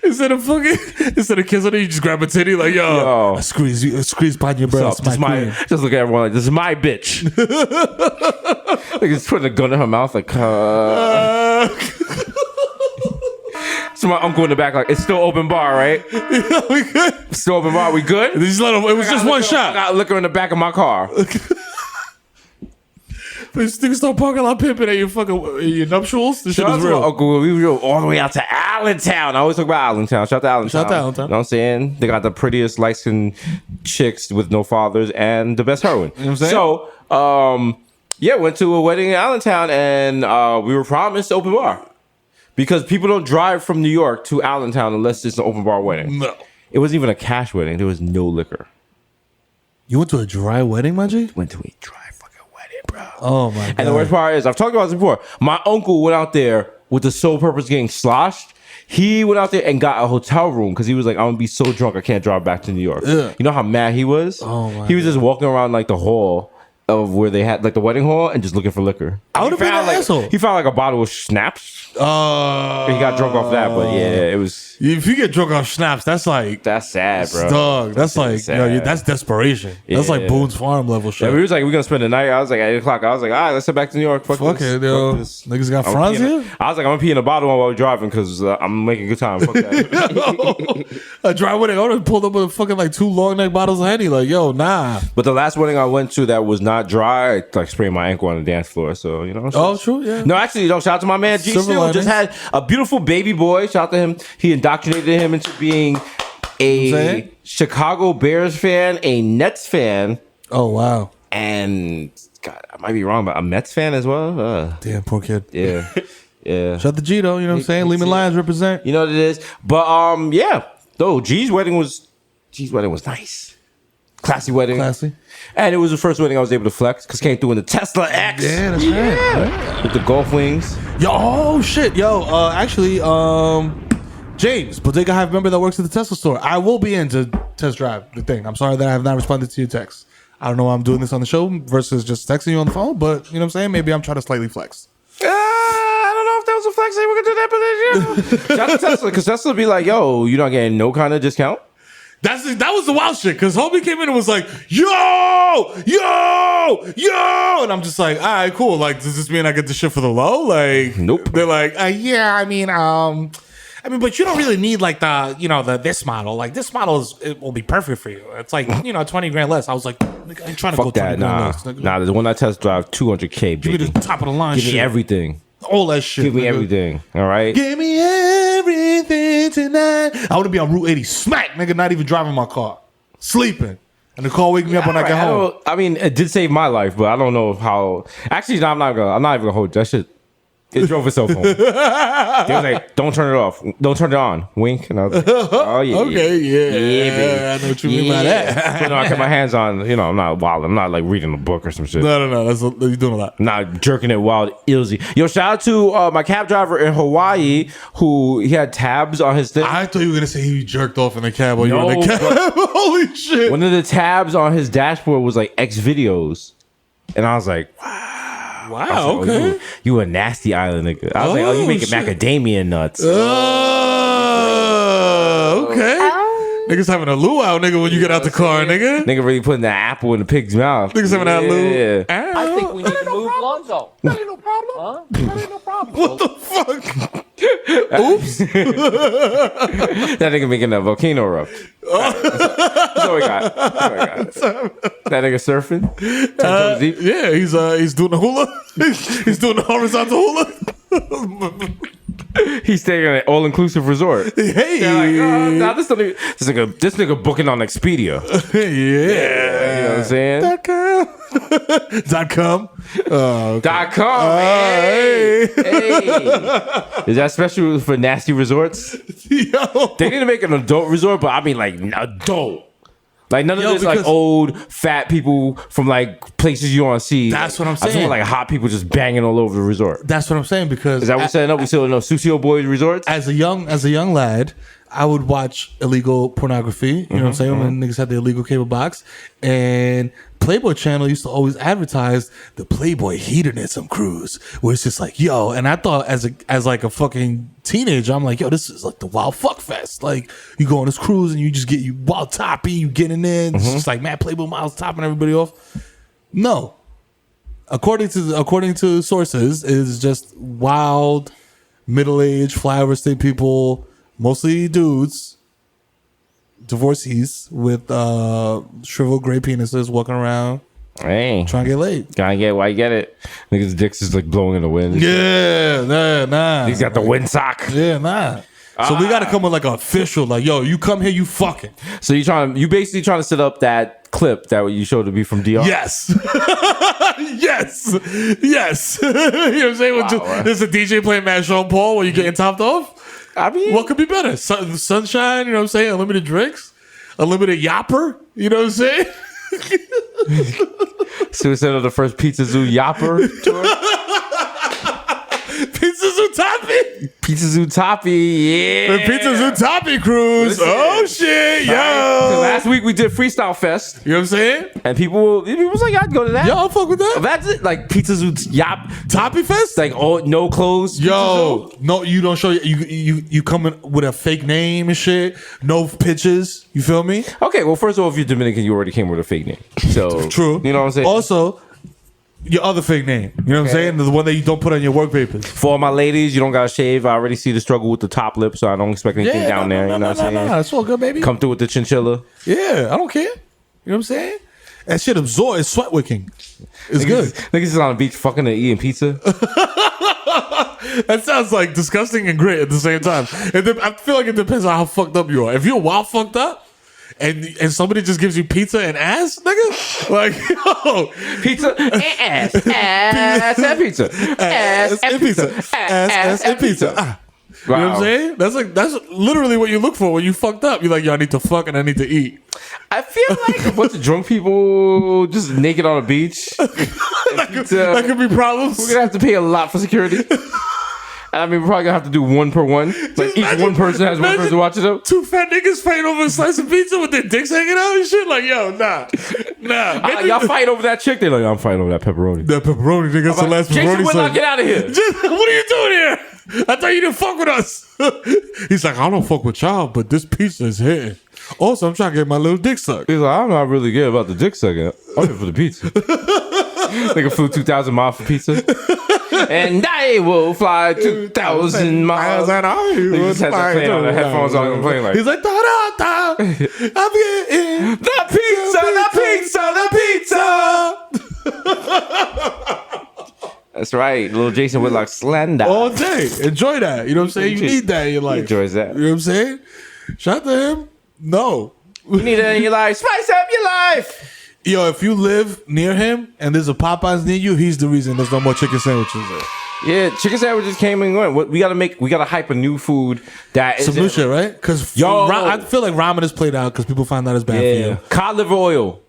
Instead of kissing her, you just grab a titty like, yo. I squeeze upon your breast. Just look at everyone like, this is my bitch. Like he's putting a gun in her mouth like So my uncle in the back like, it's still open bar, right? Yeah, we good. Still open bar, we good? It was just one shot. I got liquor in the back of my car. This nigga start parking lot pimping at your nuptials. This shit Shout out is to real. my uncle. We drove all the way out to Allentown. I always talk about Allentown. Shout out to Allentown. Shout out to Allentown. You know what I'm saying? They got the prettiest light-skinned chicks with no fathers and the best heroin. You know what I'm saying? So, went to a wedding in Allentown and we were promised open bar. Because people don't drive from New York to Allentown unless it's an open bar wedding. No. It wasn't even a cash wedding. There was no liquor. You went to a dry wedding, my G? Went to a dry fucking wedding, bro. Oh, my God. And the worst part is, I've talked about this before. My uncle went out there with the sole purpose of getting sloshed. He went out there and got a hotel room because he was like, I'm going to be so drunk I can't drive back to New York. Ugh. You know how mad he was? Oh, my He was just walking around like the hall of where they had like the wedding hall and just looking for liquor. I would have been an asshole. He found like a bottle of schnapps. He got drunk off that, but yeah, it was. If you get drunk off schnapps, that's like. That's sad, bro. Dog. That's like. sad. That's desperation. That's like Yeah. Boone's Farm level shit. Yeah, we was like, we're gonna spend the night. I was like, at 8 o'clock. I was like, all right, let's head back to New York. Fuck Fuck this. it, yo. Fuck this. Niggas got I'm fronts peeing- here? I was like, I'm gonna pee in a bottle while we're driving because I'm making a good time. Fuck that. A dry wedding. I would have pulled up with fucking like 2 long neck bottles of Henny. Like, yo, nah. But the last wedding I went to that was not dry, I like sprained my ankle on the dance floor. So you know. Oh, true, yeah. No, actually, shout out to my man G. Silver Still linings. just had a beautiful baby boy. Shout out to him. He indoctrinated him into being a saying? Chicago Bears fan, a Nets fan, Oh, wow. and God, I might be wrong, but a Mets fan as well. Damn, poor kid. Yeah, yeah. Shout out to G, though. You know what I'm saying? Lehman Lions represent. You know what it is. But yeah. Though G's wedding was nice. Classy wedding. Classy. And it was the first wedding I was able to flex because came through in the Tesla X. Yeah, that's right. With the golf wings. Yo, oh, shit. Yo, actually, James, Bodega Hive member that works at the Tesla store. I will be in to test drive the thing. I'm sorry that I have not responded to your text. I don't know why I'm doing this on the show versus just texting you on the phone, but you know what I'm saying? Maybe I'm trying to slightly flex. I don't know if that was a flex. We could do that, but shout out to Tesla, because Tesla be like, yo, you're not getting no kind of discount. That was the wild shit, because homie came in and was like, yo, and I'm just like, all right, cool. Like, does this mean I get the shit for the low? Like, nope. They're like, yeah, I mean, but you don't really need like this model. Like this model it will be perfect for you. It's like 20 grand less. I was like, nigga, I ain't trying to Fuck go 20 that, grand nah, less. Nigga. nah. The one I test drive 200K. Give me Baby. the top of the line. Give shit. me everything. All that shit. Give me nigga. everything. All right. Give me everything tonight. I want to be on Route 80, smack, nigga, not even driving my car, sleeping, and the car waking me up when I get home. I mean, it did save my life, but I don't know how. Actually, no, I'm not even gonna hold that shit. It drove itself home. They was like, "Don't turn it off. Don't turn it on." Wink, and I was like, "Oh yeah, Okay, yeah, baby. I know what you mean by that. But no, I kept my hands on. I'm not wild. I'm not like reading a book or some shit. No. You're doing a lot. I'm not jerking it wild, illsy. Yo, shout out to my cab driver in Hawaii who he had tabs on his thing. I thought you were gonna say he jerked off in the cab while you No, were in the cab. Holy shit! One of the tabs on his dashboard was like X videos, and I was like, wow. Wow, I was like, okay. Oh, you a nasty island nigga. I was like, you making shit. macadamia nuts. Okay. Niggas having a luau, nigga, when you get out the car, nigga. Nigga really putting the apple in the pig's mouth. Niggas having that loo. Yeah. I think we need to move Lonzo. That ain't no problem. Huh? That ain't no problem. What the fuck? Oops. That nigga making a volcano erupt. That's all we got. That nigga surfing. 10 toes deep. Yeah, he's doing the hula. He's doing the horizontal hula. He's staying at an all-inclusive resort. Hey, They're like, nah, this nigga booking on Expedia. yeah. You know what I'm saying? .com. .com. Hey. Is that special for nasty resorts? Yo. They need to make an adult resort, but I mean like adult. Like none of this like because- old fat people from like places you want to see. That's what I'm I just saying. want like hot people just banging all over the resort. That's what I'm saying, because Is that what we're setting up? We still know Susio Boys resorts. as a young lad, I would watch illegal pornography. You know what I'm saying? When niggas had the illegal cable box, and Playboy Channel used to always advertise the Playboy hedonism cruise, where it's just like, yo. And I thought as like a fucking teenager, I'm like, yo, this is like the wild fuck fest. Like you go on this cruise and you just get you wild toppy, you getting in. It's just like mad Playboy models topping everybody off. No, according to sources, is just wild middle-aged flyover state people. Mostly dudes, divorcees with shriveled gray penises walking around Hey, trying to get laid. gotta get why you get it. Niggas' dicks is like blowing in the wind. Yeah, nah. He's got the windsock. Yeah, nah. So we got to come with like an official, like, yo, you come here, you fucking. So you basically trying to set up that clip that you showed to be from DR. Yes. yes. You know what I'm saying? Wow. There's a DJ playing Mad Sean Paul when you're getting topped off. I mean, What could be better? Sunshine, you know what I'm saying? Unlimited drinks, unlimited yapper, you know what I'm saying? so instead of the first Pizza Zoo Yapper tour, Pizza Zootopi. Pizza Zoo Toppy, yeah. The Pizza Zootopi cruise. Listen. Oh shit, yo. Last week we did Freestyle Fest, You know what I'm saying? and people was like, I'd go to that. Yo, I'll fuck with that. That's it. Like Pizza Zoo Yap, Toppy Fest? like no clothes. Yo, no, you don't show you come in with a fake name and shit. No pictures. You feel me? Okay, well, first of all, if you're Dominican, you already came with a fake name. So True. You know what I'm saying? Also, your other fake name. You know what I'm saying? The one that you don't put on your work papers. For all my ladies, you don't gotta shave. I already see the struggle with the top lip, so I don't expect anything down there. You know what I'm saying? It's all good, baby. Come through with the chinchilla. Yeah, I don't care. You know what I'm saying? That shit absorbs. It's sweat wicking. It's good. Niggas is on the beach fucking and eating pizza. That sounds like disgusting and great at the same time. I feel like it depends on how fucked up you are. If you're wild fucked up and somebody just gives you pizza and ass, nigga, like, yo, Pizza and ass. Ass and pizza. Ass and pizza. ass and pizza. Ah. You know what I'm saying? That's literally what you look for when you fucked up. You're like, yo, I need to fuck and I need to eat. I feel like a bunch of drunk people just naked on a beach. That could be problems. We're gonna have to pay a lot for security. I mean, we're probably gonna have to do one per one. Like each one person has one person watching them. Two fat niggas fighting over a slice of pizza with their dicks hanging out and shit. Like, yo, nah. Y'all fight over that chick. They're like, I'm fighting over that pepperoni. That pepperoni nigga. That's the last Jason pepperoni. Whitlock, get out of here. What are you doing here? I thought you didn't fuck with us. He's like, I don't fuck with y'all, but this pizza is hitting. Also, I'm trying to get my little dick sucked. He's like, I'm not really good about the dick sucking. I'm here for the pizza. Nigga flew 2,000 miles for pizza. And I will fly 2,000 miles. And I He just has that playing on the headphones on and playing like. He's like, da-da-da. I'm getting The pizza. That's right. Little Jason Whitlock slander. all day. Enjoy that. You know what I'm saying? You need that in your life. Enjoys that. You know what I'm saying? Shout out to him. No. You need it in your life. Spice up your life. Yo, if you live near him and there's a Popeyes near you, he's the reason there's no more chicken sandwiches there. Yeah, chicken sandwiches came and went. We gotta hype a new food that Some new shit, right? Because I feel like ramen is played out because people find that is bad for you. Cod liver oil.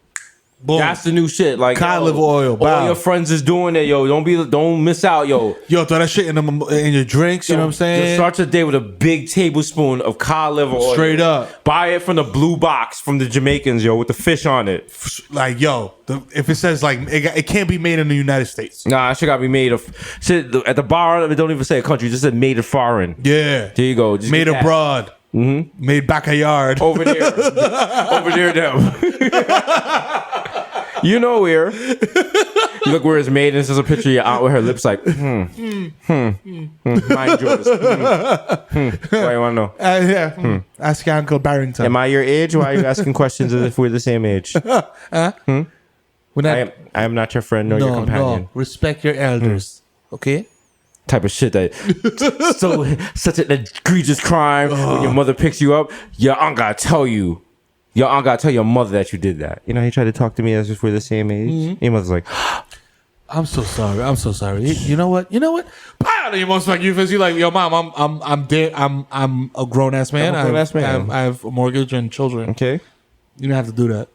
Boom. That's the new shit. Like Cod liver oil. All Wow. your friends is doing it, yo. Don't miss out, yo. Yo, throw that shit in your drinks, you know what I'm saying? Just start your day with a big tablespoon of cod liver oil. Straight up. Buy it from the blue box from the Jamaicans, yo, with the fish on it. Like, yo, if it says like it can't be made in the United States. Nah, it should gotta be made of shit at the bar. It don't even say a country, it just said made of foreign. Yeah. There you go. Just Made get that. abroad. Mm-hmm. Made backyard. Over there. Over there, them. You know where. You look where it's made, and it's just a picture of your aunt with her lips like, mind yours. Why you want to know? Ask your Uncle Barrington. Am I your age? Why are you asking questions as if we're the same age? We're not, I am not your friend nor your companion. No. Respect your elders. Okay? Type of shit that such an egregious crime when your mother picks you up. Your aunt gotta tell you. Your aunt gotta tell your mother that you did that. You know, he tried to talk to me as if we're the same age. Mm-hmm. Your mother's like, I'm so sorry. You know what? Pow! You most like you feel like, yo, mom, I'm dead. I'm a grown ass man. I have a mortgage and children. okay. You don't have to do that.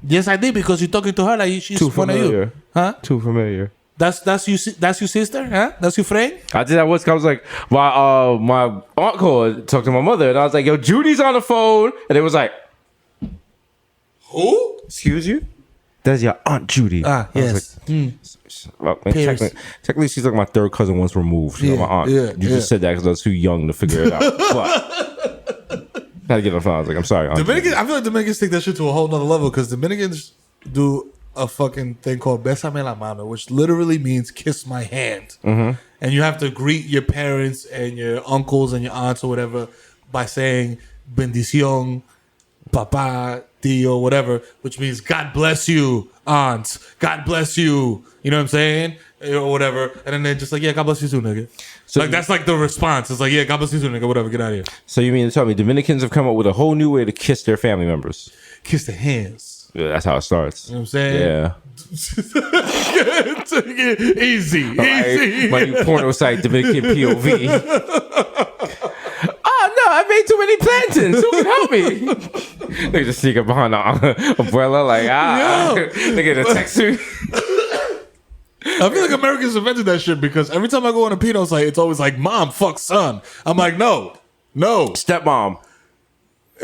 Yes, I did because you're talking to her like she's Too one of familiar. you. Huh? Too familiar. That's your sister, huh? That's your friend. I did that once. I was like, my aunt called, talked to my mother, and I was like, yo, Judy's on the phone, and it was like, who? excuse you? That's your aunt Judy. Ah, I was yes. like, well, technically, she's like my third cousin once removed. She's not my aunt. You just said that because I was too young to figure it out. But had to get on the phone. I was like, I'm sorry, Aunt Dominicans. I feel like Dominicans take that shit to a whole nother level because Dominicans do a fucking thing called besame la mano, which literally means kiss my hand. Mm-hmm. And you have to greet your parents and your uncles and your aunts or whatever by saying bendición, papa, tío, whatever, which means God bless you, aunts. God bless you. You know what I'm saying? Or whatever. And then they're just like, yeah, God bless you too, nigga. So like that's like the response. It's like, yeah, God bless you too, nigga. Whatever, get out of here. So you mean to tell me Dominicans have come up with a whole new way to kiss their family members? Kiss the hands. Yeah, that's how it starts. You know what I'm saying? Yeah. Easy. My new porno site, Dominican POV. Oh no, I made too many plantains. Who can help me? They just sneak up behind the umbrella, like they get a text you. I feel like Americans invented that shit because every time I go on a pedo site, it's always like, mom, fuck son. I'm like, no. Stepmom.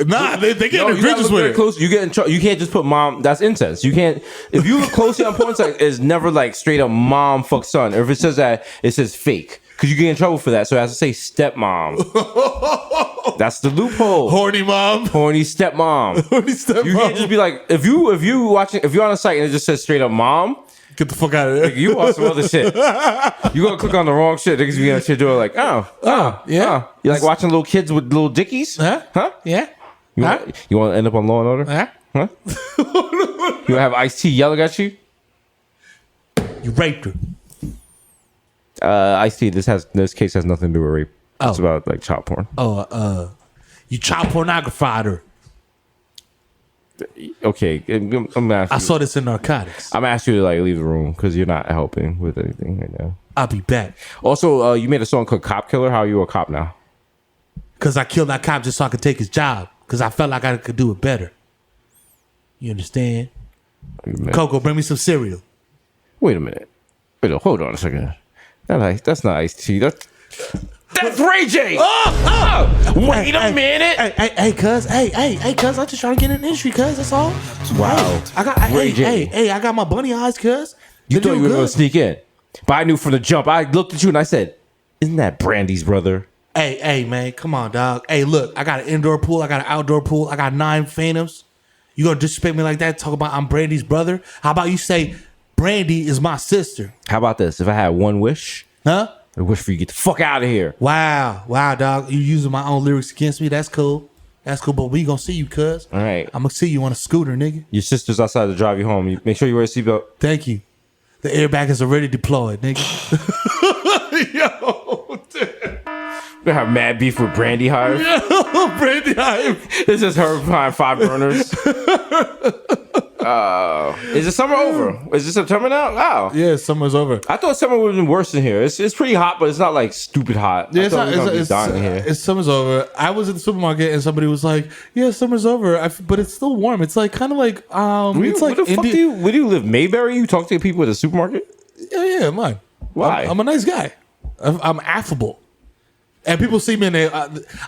Nah, they get You egregious with it. close. You get in trouble. You can't just put mom. That's incest. You can't. If you look closely on porn site, it's never like straight up mom fuck son. Or if it says that, it says fake because you get in trouble for that. So it has to say stepmom. That's the loophole. Horny mom. Horny stepmom. Horny stepmom. You can't just be like if you're on a site and it just says straight up mom. Get the fuck out of there. You want some other shit. You gonna click on the wrong shit. Niggas be on shit doing like, yeah. You like watching little kids with little dickies? Huh? Yeah. You want to end up on Law and Order? Huh? You want to have Ice-T yelling at you? You raped her. Ice-T, this case has nothing to do with rape. It's about like child porn. You child pornographied her. Okay, I'm asking. I saw this in narcotics. I'm asking you to like leave the room because you're not helping with anything right now. I'll be back. Also, you made a song called Cop Killer. How are you a cop now? Because I killed that cop just so I could take his job. Because I felt like I could do it better. You understand? Coco, bring me some cereal. Wait a minute. Hold on a second. That's not Ice-T. That's Ray J. Wait a minute. Hey, cuz. Hey, cuz. I'm just trying to get in the industry, cuz. That's all. Wow. Ray J. I got my bunny eyes, cuz. You thought you were going to sneak in. But I knew from the jump. I looked at you and I said, isn't that Brandy's brother? Hey, man. Come on, dog. Hey, look. I got an indoor pool. I got an outdoor pool. I got 9 phantoms. You gonna disrespect me like that? Talk about I'm Brandy's brother? How about you say Brandy is my sister? How about this? If I had one wish, Huh? I wish for you to get the fuck out of here. Wow, dog. You using my own lyrics against me? That's cool. But we gonna see you, cuz. All right. I'm gonna see you on a scooter, nigga. Your sister's outside to drive you home. You make sure you wear a seatbelt. Thank you. The airbag is already deployed, nigga. Yo, damn. We have mad beef with Brandy Hive. Brandy Hive. This is her behind 5 burners. Is the summer over? Is it September now? Wow. Yeah, summer's over. I thought summer would have been worse in here. It's pretty hot, but it's not like stupid hot. Yeah, It's summer's over. I was at the supermarket and somebody was like, "Yeah, summer's over," but it's still warm. It's like kind of like it's like where do you live? Mayberry? You talk to people at the supermarket? Yeah, mine. Why? I'm a nice guy. I'm affable. And people see me and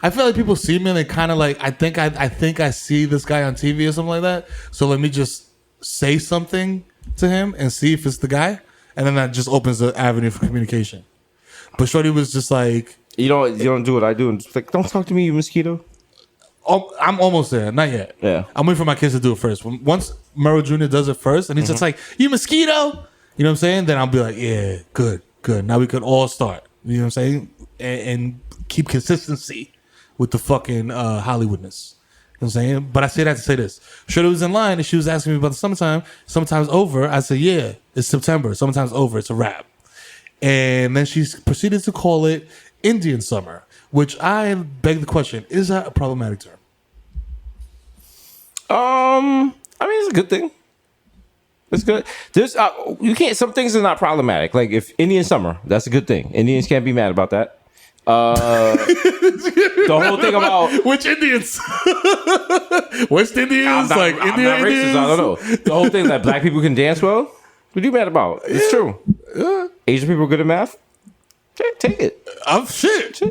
I feel like people see me and they kind of like, I think I see this guy on TV or something like that. So let me just say something to him and see if it's the guy. And then that just opens the avenue for communication. But Shorty was just like, you don't do what I do. And just like, don't talk to me, you mosquito. I'm almost there. Not yet. Yeah. I'm waiting for my kids to do it first. Once Mero Jr. does it first and he's just like, you mosquito. You know what I'm saying? Then I'll be like, yeah, good. Now we could all start. You know what I'm saying? And keep consistency with the fucking Hollywoodness. You know what I'm saying? But I say that to say this. Shorty was in line and she was asking me about the summertime. Summertime's over. I said, yeah, it's September. Summertime's over. It's a wrap. And then she proceeded to call it Indian summer, which I beg the question, is that a problematic term? I mean, it's a good thing. It's good. There's you can't. Some things are not problematic. Like if Indian summer, that's a good thing. Indians can't be mad about that. The whole thing about which Indians, West Indians, like I'm Indian not racist, Indians. I don't know. The whole thing that black people can dance well. What are you mad about? It's true. Yeah. Asian people are good at math. Take it. I'm shit.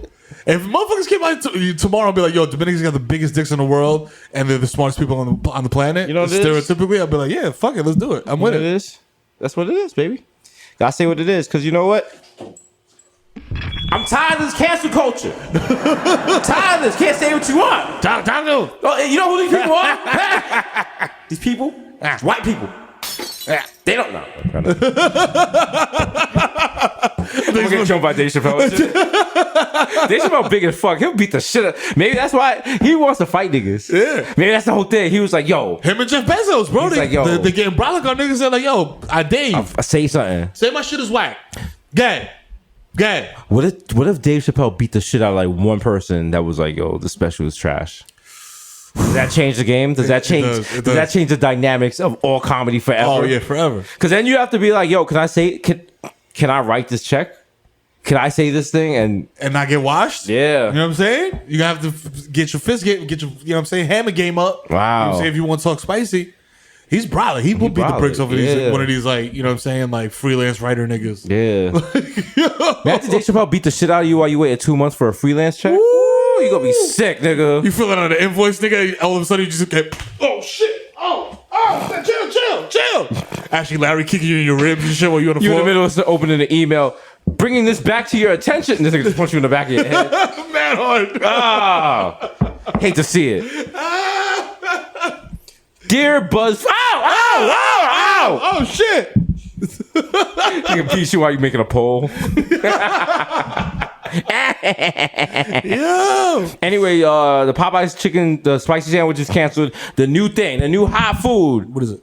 If motherfuckers came out tomorrow and be like, yo, Dominicans got the biggest dicks in the world and they're the smartest people on the planet, you know what it is? Stereotypically, I'd be like, yeah, fuck it, let's do it. I'm with it. It is. That's what it is, baby. Gotta say what it is, because you know what? I'm tired of this cancel culture. I'm tired of this. Can't say what you want. Oh, you know who these people are? These people? White people. They don't know. I'm gonna get jumped by Dave Chappelle. Dave Chappelle big as fuck. He'll beat the shit out. Maybe that's why he wants to fight niggas. Yeah. Maybe that's the whole thing. He was like, yo. Him and Jeff Bezos, bro. They getting brolic on niggas. They're like, yo, I dare you. I say something. Say my shit is whack. Gay. What if Dave Chappelle beat the shit out of like one person that was like, yo, the special is trash? Does that change the game? Does that change? Does that change the dynamics of all comedy forever? Oh yeah, forever. Because then you have to be like, yo, can I write this check? Can I say this thing and not get washed? Yeah, you know what I'm saying. You have to get your fist get your, you know what I'm saying, hammer game up. Wow. You know what I'm saying? If you want to talk spicy, he's brolic. He will beat the bricks over these one of these like, you know what I'm saying, like freelance writer niggas. Yeah. Imagine Dave Chappelle beat the shit out of you while you waited 2 months for a freelance check. Ooh, you gonna be sick, nigga. You feeling on the invoice, nigga? All of a sudden you just get, oh shit, chill. Actually, Larry kicking you in your ribs and shit while you on the floor. You in the middle of opening the email, bringing this back to your attention. And this nigga just punch you in the back of your head. Man hard. Hate to see it. Dear Buzz. Ow! Oh shit. He can beat you while you're making a poll. Yo. Anyway, the Popeyes chicken, the spicy sandwich is canceled. The new thing, the new hot food. What is it?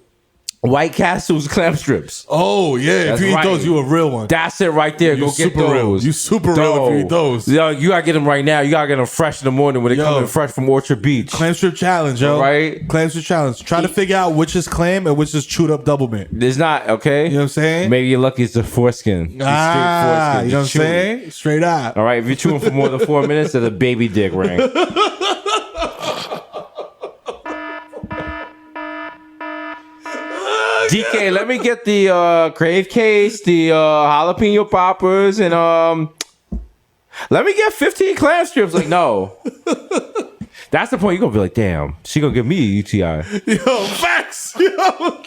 White Castle's clam strips. Oh yeah, That's if you right. eat those, you a real one. That's it right there. Go get those. Real. You super real if you eat those. Yo, you gotta get them right now. You gotta get them fresh in the morning when they come in fresh from Orchard Beach. Clam strip challenge, yo. Right? Clam strip challenge. Try to figure out which is clam and which is chewed up double mint. It's not, okay? You know what I'm saying? Maybe you're lucky it's the foreskin. You know what I'm saying? Straight up. All right, if you're chewing for more than 4 minutes, there's a baby dick ring. DK, let me get the crave case, the jalapeno poppers, and Let me get 15 clam strips. Like, no. That's the point. You're going to be like, damn, she going to give me a UTI. Yo, facts. Yo.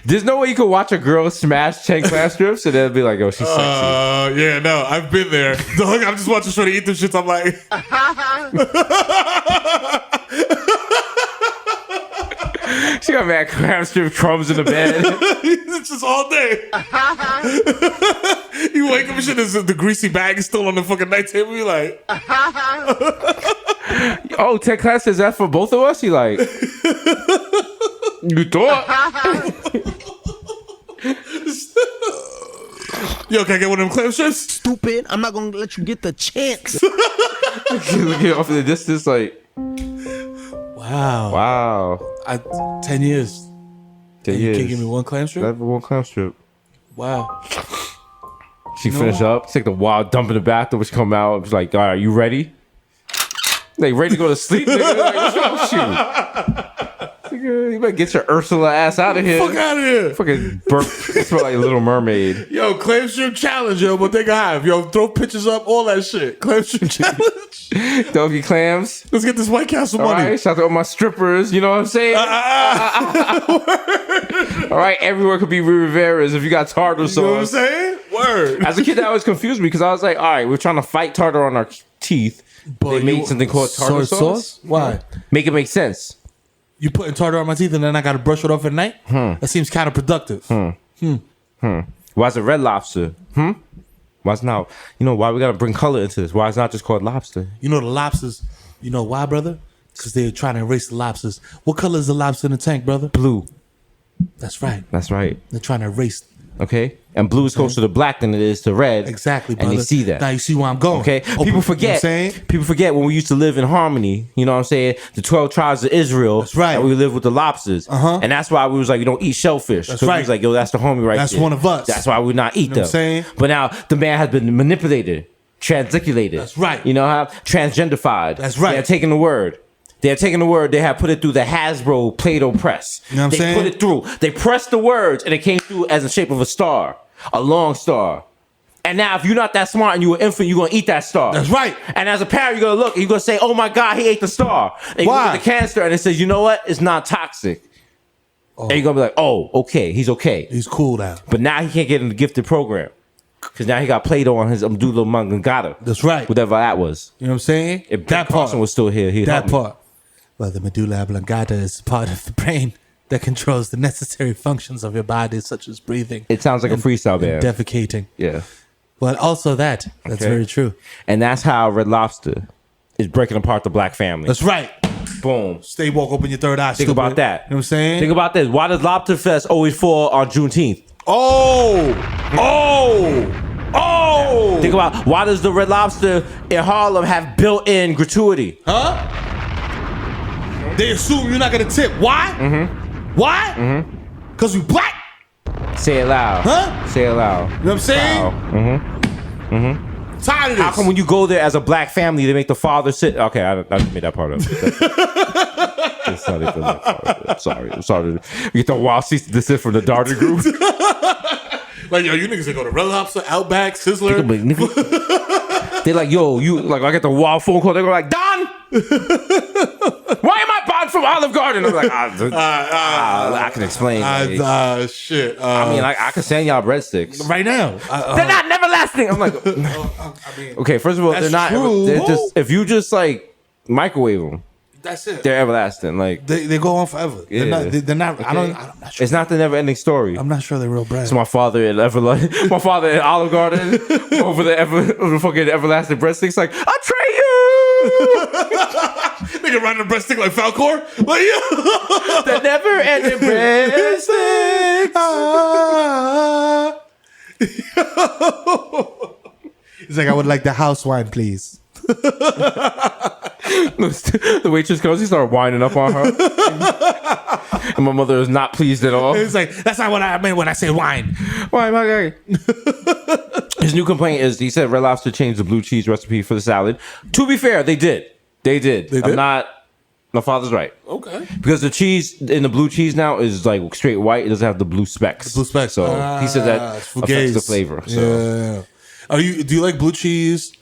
There's no way you could watch a girl smash 10 clam strips and then be like, oh, she's sexy. Yeah, no, I've been there. Dog, I'm just watching Shorty eat them shits. I'm like, She got mad clam strip crumbs in the bed. it's just all day. You wake up and shit, the greasy bag is still on the fucking night table. You like, Oh, 10 clam strips, is that for both of us? He like, you thought? yo, can I get one of them clam strips? Stupid. I'm not gonna let you get the chance. Looking off in the distance, like, wow. 10 years. 10 You years. can't give me one clam strip? Never one clam strip. Wow. She finished up, take the wild dump in the bathroom, which come out. She's like, all right, you ready? Like, ready to go to sleep, nigga? Like, what's wrong with you? Nigga, you better get your Ursula ass out of here. Fuck out of here. Fucking burp. It smell like a Little Mermaid. Yo, clam strip challenge, yo, Bodega Hive. Yo, throw pictures up, all that shit. Clam strip challenge. Doggy clams. Let's get this White Castle All money. right, shout out to all my strippers. You know what I'm saying? All right, everywhere could be Rivera's if you got tartar sauce. You know what I'm saying? Word. As a kid, that always confused me because I was like, all right, we're trying to fight tartar on our teeth. They made something called tartar sauce. Why? Make it make sense. You putting tartar on my teeth and then I got to brush it off at night? That seems counterproductive. Why is it Red Lobster? Why it's not? You know why we gotta bring color into this? Why it's not just called lobster? You know the lobsters. You know why, brother? Because they're trying to erase the lobsters. What color is the lobster in the tank, brother? Blue. That's right. That's right. They're trying to erase. Okay, and blue is closer to black than it is to red. Exactly, brother. And they see that. Now you see where I'm going. Okay, Open- people forget. You know what I'm saying? People forget when we used to live in harmony. You know what I'm saying? The 12 tribes of Israel. That's right. And we lived with the lobsters. And that's why we was like, you don't eat shellfish. That's 'Cause right. We was like, yo, that's the homie right That's there. one of us. That's why we not eat know them. what I'm saying? But now the man has been manipulated, transliculated. That's right. You know how transgendified. That's right. They're taking the word. They're taking the word. They have put it through the Hasbro Play-Doh press. You know what I'm they saying? put it through. They pressed the words, and it came through as the shape of a star, a long star. And now, if you're not that smart and you're an infant, you're gonna eat that star. That's right. And as a parent, you're gonna look and you're gonna say, "Oh my God, he ate the star." And you Why? look at the canister, and it says, "You know what? It's not toxic." And you're gonna be like, "Oh, okay, he's okay." He's cool now. But now he can't get in the gifted program because now he got Play-Doh on his Abdullah Mangangata. That's right. Whatever that was. You know what I'm saying? If that Carson was still here, he'd help That me. part. Well, the medulla oblongata is part of the brain that controls the necessary functions of your body, such as breathing. It sounds like a freestyle and band. defecating. Yeah. But also that's Okay. very true. And that's how Red Lobster is breaking apart the black family. That's right. Boom. Stay woke, open your third eye. Think stupid. about that. You know what I'm saying? Think about this. Why does Lobster Fest always fall on Juneteenth? Think about why does the Red Lobster in Harlem have built-in gratuity? Huh? They assume you're not gonna tip. Why? Why? Because we black. Say it loud. Huh? Say it loud. You know what I'm saying? Tired of this. How come when you go there as a black family, they make the father sit? Okay, I made that part up. That's not it. I'm sorry. We get the wild cease and desist from the Darter group. Like, yo, you niggas that go to Red Lobster, Outback, Sizzler. They're like, yo, you like I get the wild phone call. They're like, Don, why am I buying from Olive Garden? I'm like, I can explain. Shit. I mean, I can send y'all breadsticks right now. they're not never lasting. I'm like, okay, first of all, they're not. true. They're just if you just like microwave them, That's it. they're everlasting. Like They go on forever. They're Yeah. not. They're not. Okay. I'm not sure. it's not the never ending story. I'm not sure they're real bread. So my father at my father at Olive Garden over the fucking everlasting breadsticks. Like, I'll trade you. Nigga riding a breadstick like Falcor. Like, yeah. The never ending breadsticks. He's like, I would like the house wine, please. The waitress comes, he started winding up on her. And my mother is not pleased at all. He's like, that's not what I meant when I say wine. Why am I gay? His new complaint is he said Red Lobster changed the blue cheese recipe for the salad. To be fair, they did. did? My father's right. Okay. Because the cheese in the blue cheese now is like straight white. It doesn't have the blue specks. Blue specks. So he said that affects the flavor. So. Yeah. Do you like blue cheese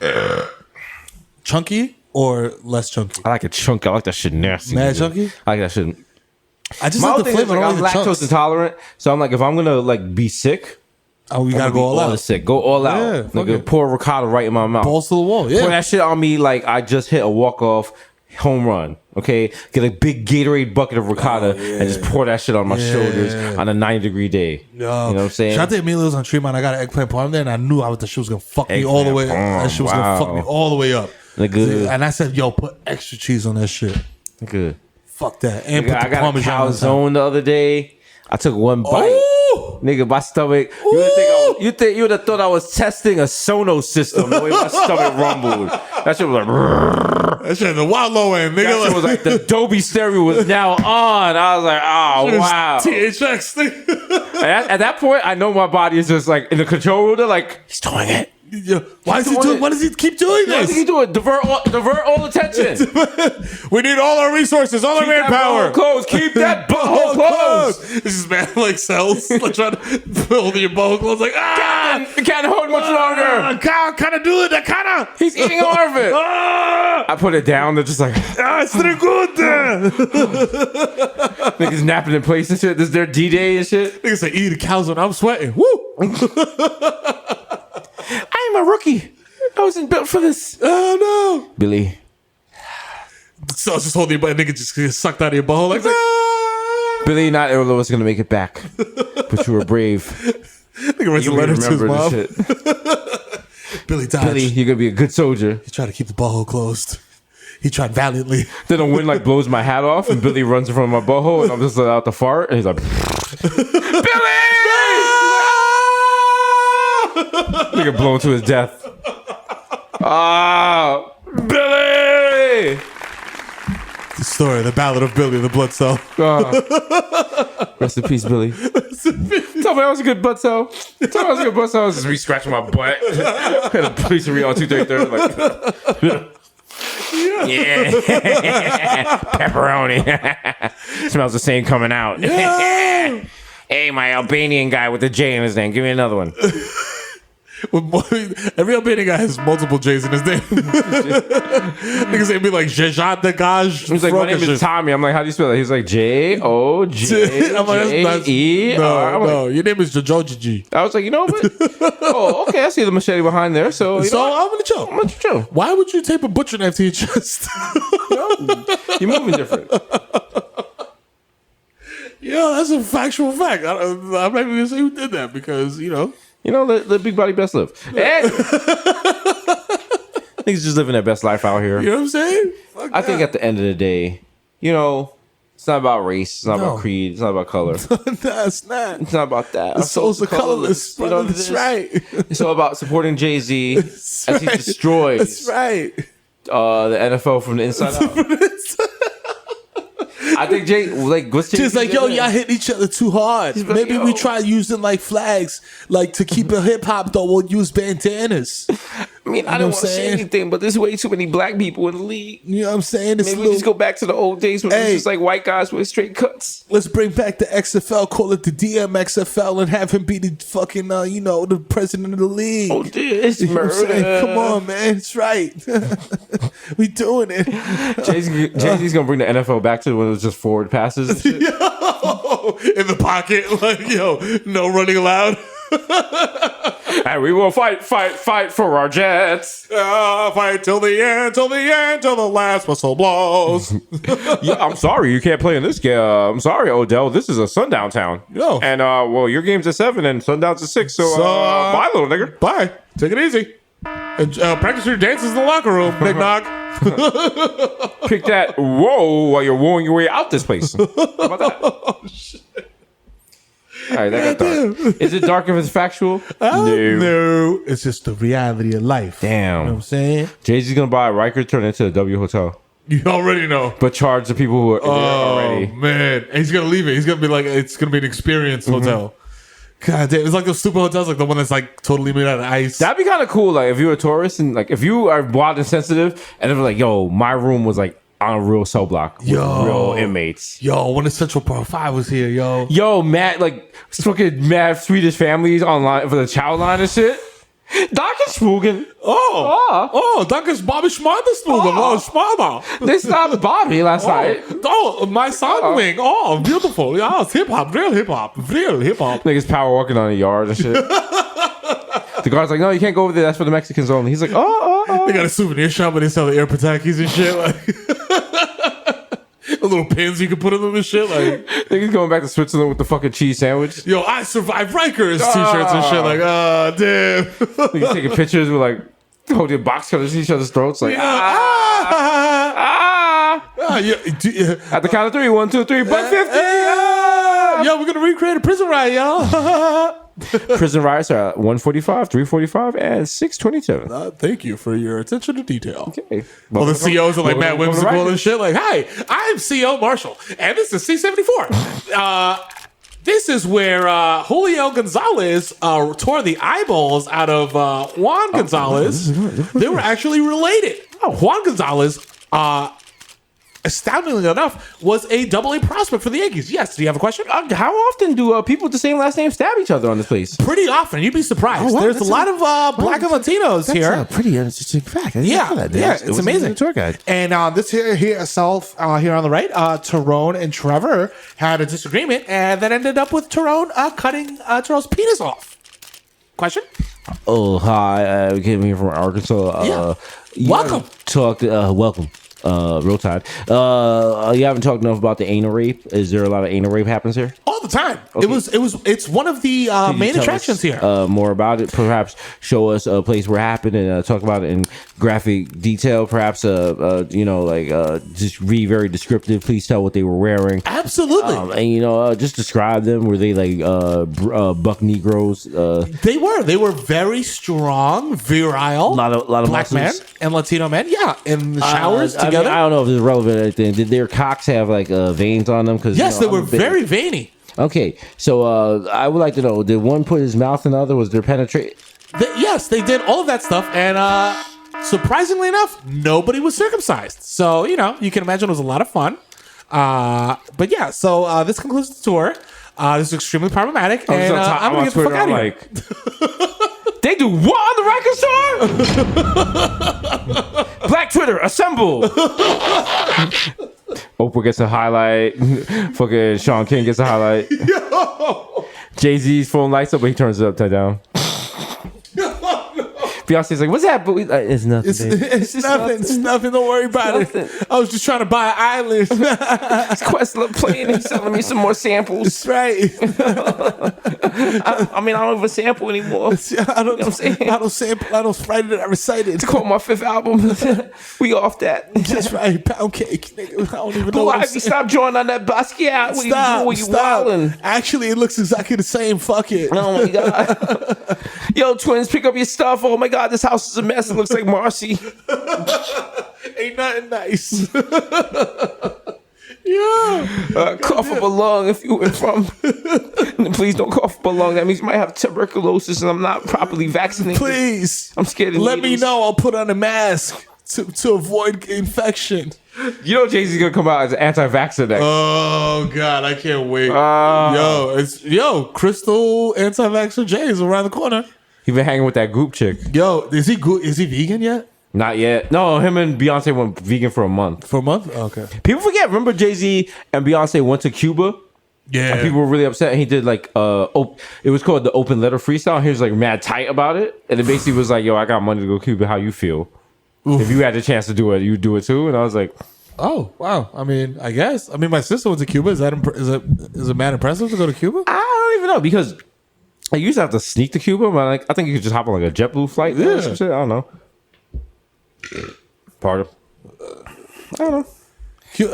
chunky or less chunky? I like it chunky. I like that shit nasty. Mad chunky? I like that shit. I just My like other the thing is, flavor. like, Like, I'm the lactose chunks. intolerant, so I'm like, if I'm gonna like be sick, We gotta go all out. Sick. Go all out. Yeah, fuck Nigga, it. pour ricotta right in my mouth. Balls to the wall. Pour Yeah. that shit on me like I just hit a walk-off home run. Okay? Get a big Gatorade bucket of ricotta and just pour that shit on my shoulders on a 90-degree day. You know what I'm saying? Shout out to Emilio's on Tremont. I got an eggplant parm there, and I knew that shit was gonna fuck me all the way. Eggplant That shit was parm, gonna fuck me all the way up. Nigga. And I said, "Yo, put extra cheese on that shit." Good. Fuck that. And Nigga, put I the got a Parmesan on top. calzone the other day. I took one bite. Ooh! Nigga, my stomach. You would have thought I was testing a Sonos system the way my stomach rumbled. That shit was like. That shit the wild low end, nigga. That shit was like the Dolby stereo was now on. I was like, oh wow. THX thing. At that point, I know my body is just like in the control room. They're like, he's doing it. Why does he keep doing Why does he this? do it? Divert all attention. We need all our resources, all our Keep that manpower. butthole closed. Keep that butthole closed. This is man like cells. Like trying to build your butthole closed. Like You can't hold much longer. kind of do it. That kind of. He's eating all of it. I put it down. They're just like, It's pretty good. niggas napping in place and shit. This is their D-Day and shit. Niggas say eat a calzone. I'm sweating. Woo. I am a rookie. I wasn't built for this. Oh no. Billy. So I was just holding your butt. Nigga just get sucked out of your butthole. Like Billy, not everyone was going to make it back. But you were brave. nigga writes a You letter to his remember mom. this shit. Billy died. Billy, you're going to be a good soldier. He tried to keep the butthole closed. He tried valiantly. Then the wind like blows my hat off and Billy runs in front of my butthole and I'm just out to fart and he's like, Billy! Nigga blown to his death. Ah, Billy! The story, the ballad of Billy, the blood cell. Rest in peace, Billy. Tell me I was a good butt cell. Tell me I was a good butt cell. I was just be scratching my butt. Had a police read on 233. Like, yeah. Pepperoni. Smells the same coming out. Yeah. Hey, my Albanian guy with the J in his name. Give me another one. Every Albanian guy has multiple J's in his name. Niggas say be like Jejat Degaj. He's like, my name is Tommy. I'm like, how do you spell that? He's like, J-O-J-E-R. No, your name is Jojoji. I was like, you know what? Oh, okay. I see the machete behind there. So, you know I'm gonna chill. I'm gonna chill. Why would you tape a butcher knife to your chest? You're moving different. Yeah, that's a factual fact. I'm not even gonna say who did that because let big body best live. Hey! Niggas just living their best life out here. You know what I'm saying? Fuck I think that. at the end of the day, it's not about race. It's not about creed. It's not about color. No, it's not. It's not about that. The souls are colorless. You know Brother, what it that's is? right. It's all about supporting Jay-Z as he right. destroys That's right. the NFL from the inside out. I think what's Jay-Z Just like, yo, y'all hitting each other too hard. He's like, Maybe yo. we try using like flags, like to keep it hip hop though. We'll use bandanas. I mean, I know don't what want to I'm say saying? anything, but there's way too many black people in the league. You know what I'm saying? It's Maybe we just go back to the old days when it was Hey. just like white guys with straight cuts. Let's bring back the XFL, call it the DMXFL, and have him be the fucking, the president of the league. Oh, dude, it's You know what I'm murder. saying? Come on, man. It's right. We doing it. Jay-Z's gonna bring the NFL back to when it was just forward passes and shit. Yo, in the pocket, like, yo, no running allowed. And we will fight for our Jets. Fight till the end, till the last whistle blows. Yeah, I'm sorry you can't play in this game. I'm sorry, Odell. This is a sundown town. Yo. And your game's at 7 and sundown's at 6. So bye, little nigga. Bye. Take it easy. And practice your dances in the locker room, Big Nog. Pick that whoa while you're wooing your way out this place. How about that? Oh, shit. All right, that got dark. Is it dark if it's factual? No. It's just the reality of life. Damn. You know what I'm saying? Jay-Z's gonna buy a Riker, turn it into a W hotel, You already know. but charge the people who are there already. Man. And he's going to leave it. He's going to be like, it's going to be an experience hotel. God damn. It's like those stupid hotels, like the one that's like totally made out of ice. That'd be kind of cool. Like if you're a tourist and like if you are wild and sensitive, and they're like, "Yo, my room was like on a real cell block with real inmates. Yo, when the Central Park 5 was here, yo. Yo, like fucking mad Swedish families online for the child line and shit. Dankensmogen. Danke's Bobby Schmardersmogen. Schmarder. They stopped Bobby last night. My son wing. Oh, beautiful. Yeah, it's hip hop. Real hip hop. Niggas power walking on the yard and shit. The guard's like, no, you can't go over there. That's for the Mexicans only. He's like, They got a souvenir shop where they sell the air Patakis and shit. Like, the little pins you can put in them and shit. Like, niggas going back to Switzerland with the fucking cheese sandwich. Yo, I survived Rikers t-shirts and shit. Like, damn. Niggas taking pictures with like holding box cutters in each other's throats. Like, At the count of 3, 1, 2, 3, buck 50. Yo, we're gonna recreate a prison riot, y'all. Prison riots are at 145, 345, and 627. Thank you for your attention to detail. Okay. Well, the COs are like mad whimsical and shit. Like, hi, I'm CO Marshall, and this is C74. This is where Julio Gonzalez tore the eyeballs out of Juan Gonzalez. They were actually related. Juan Gonzalez, astoundingly enough, was a AA prospect for the Yankees. Yes. Do you have a question? How often do people with the same last name stab each other on this place? Pretty often. You'd be surprised. Oh, wow, There's a lot of black and Latinos here. That's a pretty interesting fact. Yeah, it's amazing. Tour guide. And this here itself, here on the right, Tyrone and Trevor had a disagreement, and that ended up with Tyrone cutting Tyrone's penis off. Question? Oh, hi. We came here from Arkansas. Welcome. Welcome. Real Tide. You haven't talked enough about the anal rape. Is there a lot of anal rape happens here? All the time. Okay. It's one of the main attractions here. More about it. Perhaps show us a place where it happened and talk about it in graphic detail. Perhaps just be very descriptive. Please tell what they were wearing. Absolutely. And just describe them. Were they like buck Negroes? They were very strong, virile. A lot of black men muscles. and Latino men. Yeah, in the showers together. I don't know if it's relevant or anything. Did their cocks have like veins on them? Yes, they were very veiny. Okay, so I would like to know: did one put his mouth in the other? Was there penetration? Yes, they did all of that stuff, and surprisingly enough, nobody was circumcised. So you can imagine it was a lot of fun. But yeah, so this concludes the tour. This is extremely problematic, and I'm gonna get the fuck out of here. They do what on the record store? Black Twitter, assemble. Oprah gets a highlight. Fucking Sean King gets a highlight. Jay-Z's phone lights up, but he turns it upside down. Beyonce's like, what's that? But it's nothing. It's nothing. It's nothing. Don't worry about it. I was just trying to buy an island. It's Questlove playing and selling me some more samples. That's right. I don't even sample anymore. I don't sample. I don't write it. I recite it. To quote my 5th album. We off that. That's right. Pound cake. Nigga. I don't even know. Why have you stopped drawing on that Basquiat? Stop. Actually, it looks exactly the same. Fuck it. Oh my god. Yo, twins, pick up your stuff. Oh my god, this house is a mess. It looks like Marcy. Ain't nothing nice. Cough up a lung if you went from. Please don't cough up a lung. That means you might have tuberculosis and I'm not properly vaccinated. Please. I'm scared of Let needles. me know. I'll put on a mask to avoid infection. You know Jay-Z's gonna come out as an anti-vaxxer next. Oh god, I can't wait. Crystal anti-vaxxer Jay is around the corner. He been hanging with that goop chick. Yo, is he good? Is he vegan yet? Not yet. No, him and Beyonce went vegan for a month. For a month? Okay. People forget. Remember Jay-Z and Beyonce went to Cuba? Yeah. And people were really upset. And he did like it was called the Open Letter Freestyle. He was like mad tight about it. And it basically was like, yo, I got money to go to Cuba. How you feel? Oof. If you had the chance to do it, you'd do it too. And I was like, oh wow. I mean, I guess. I mean, my sister went to Cuba. Is it mad impressive to go to Cuba? I don't even know because I used to have to sneak to Cuba, but I think you could just hop on like a JetBlue flight there or some shit. I don't know. Part of. I don't know.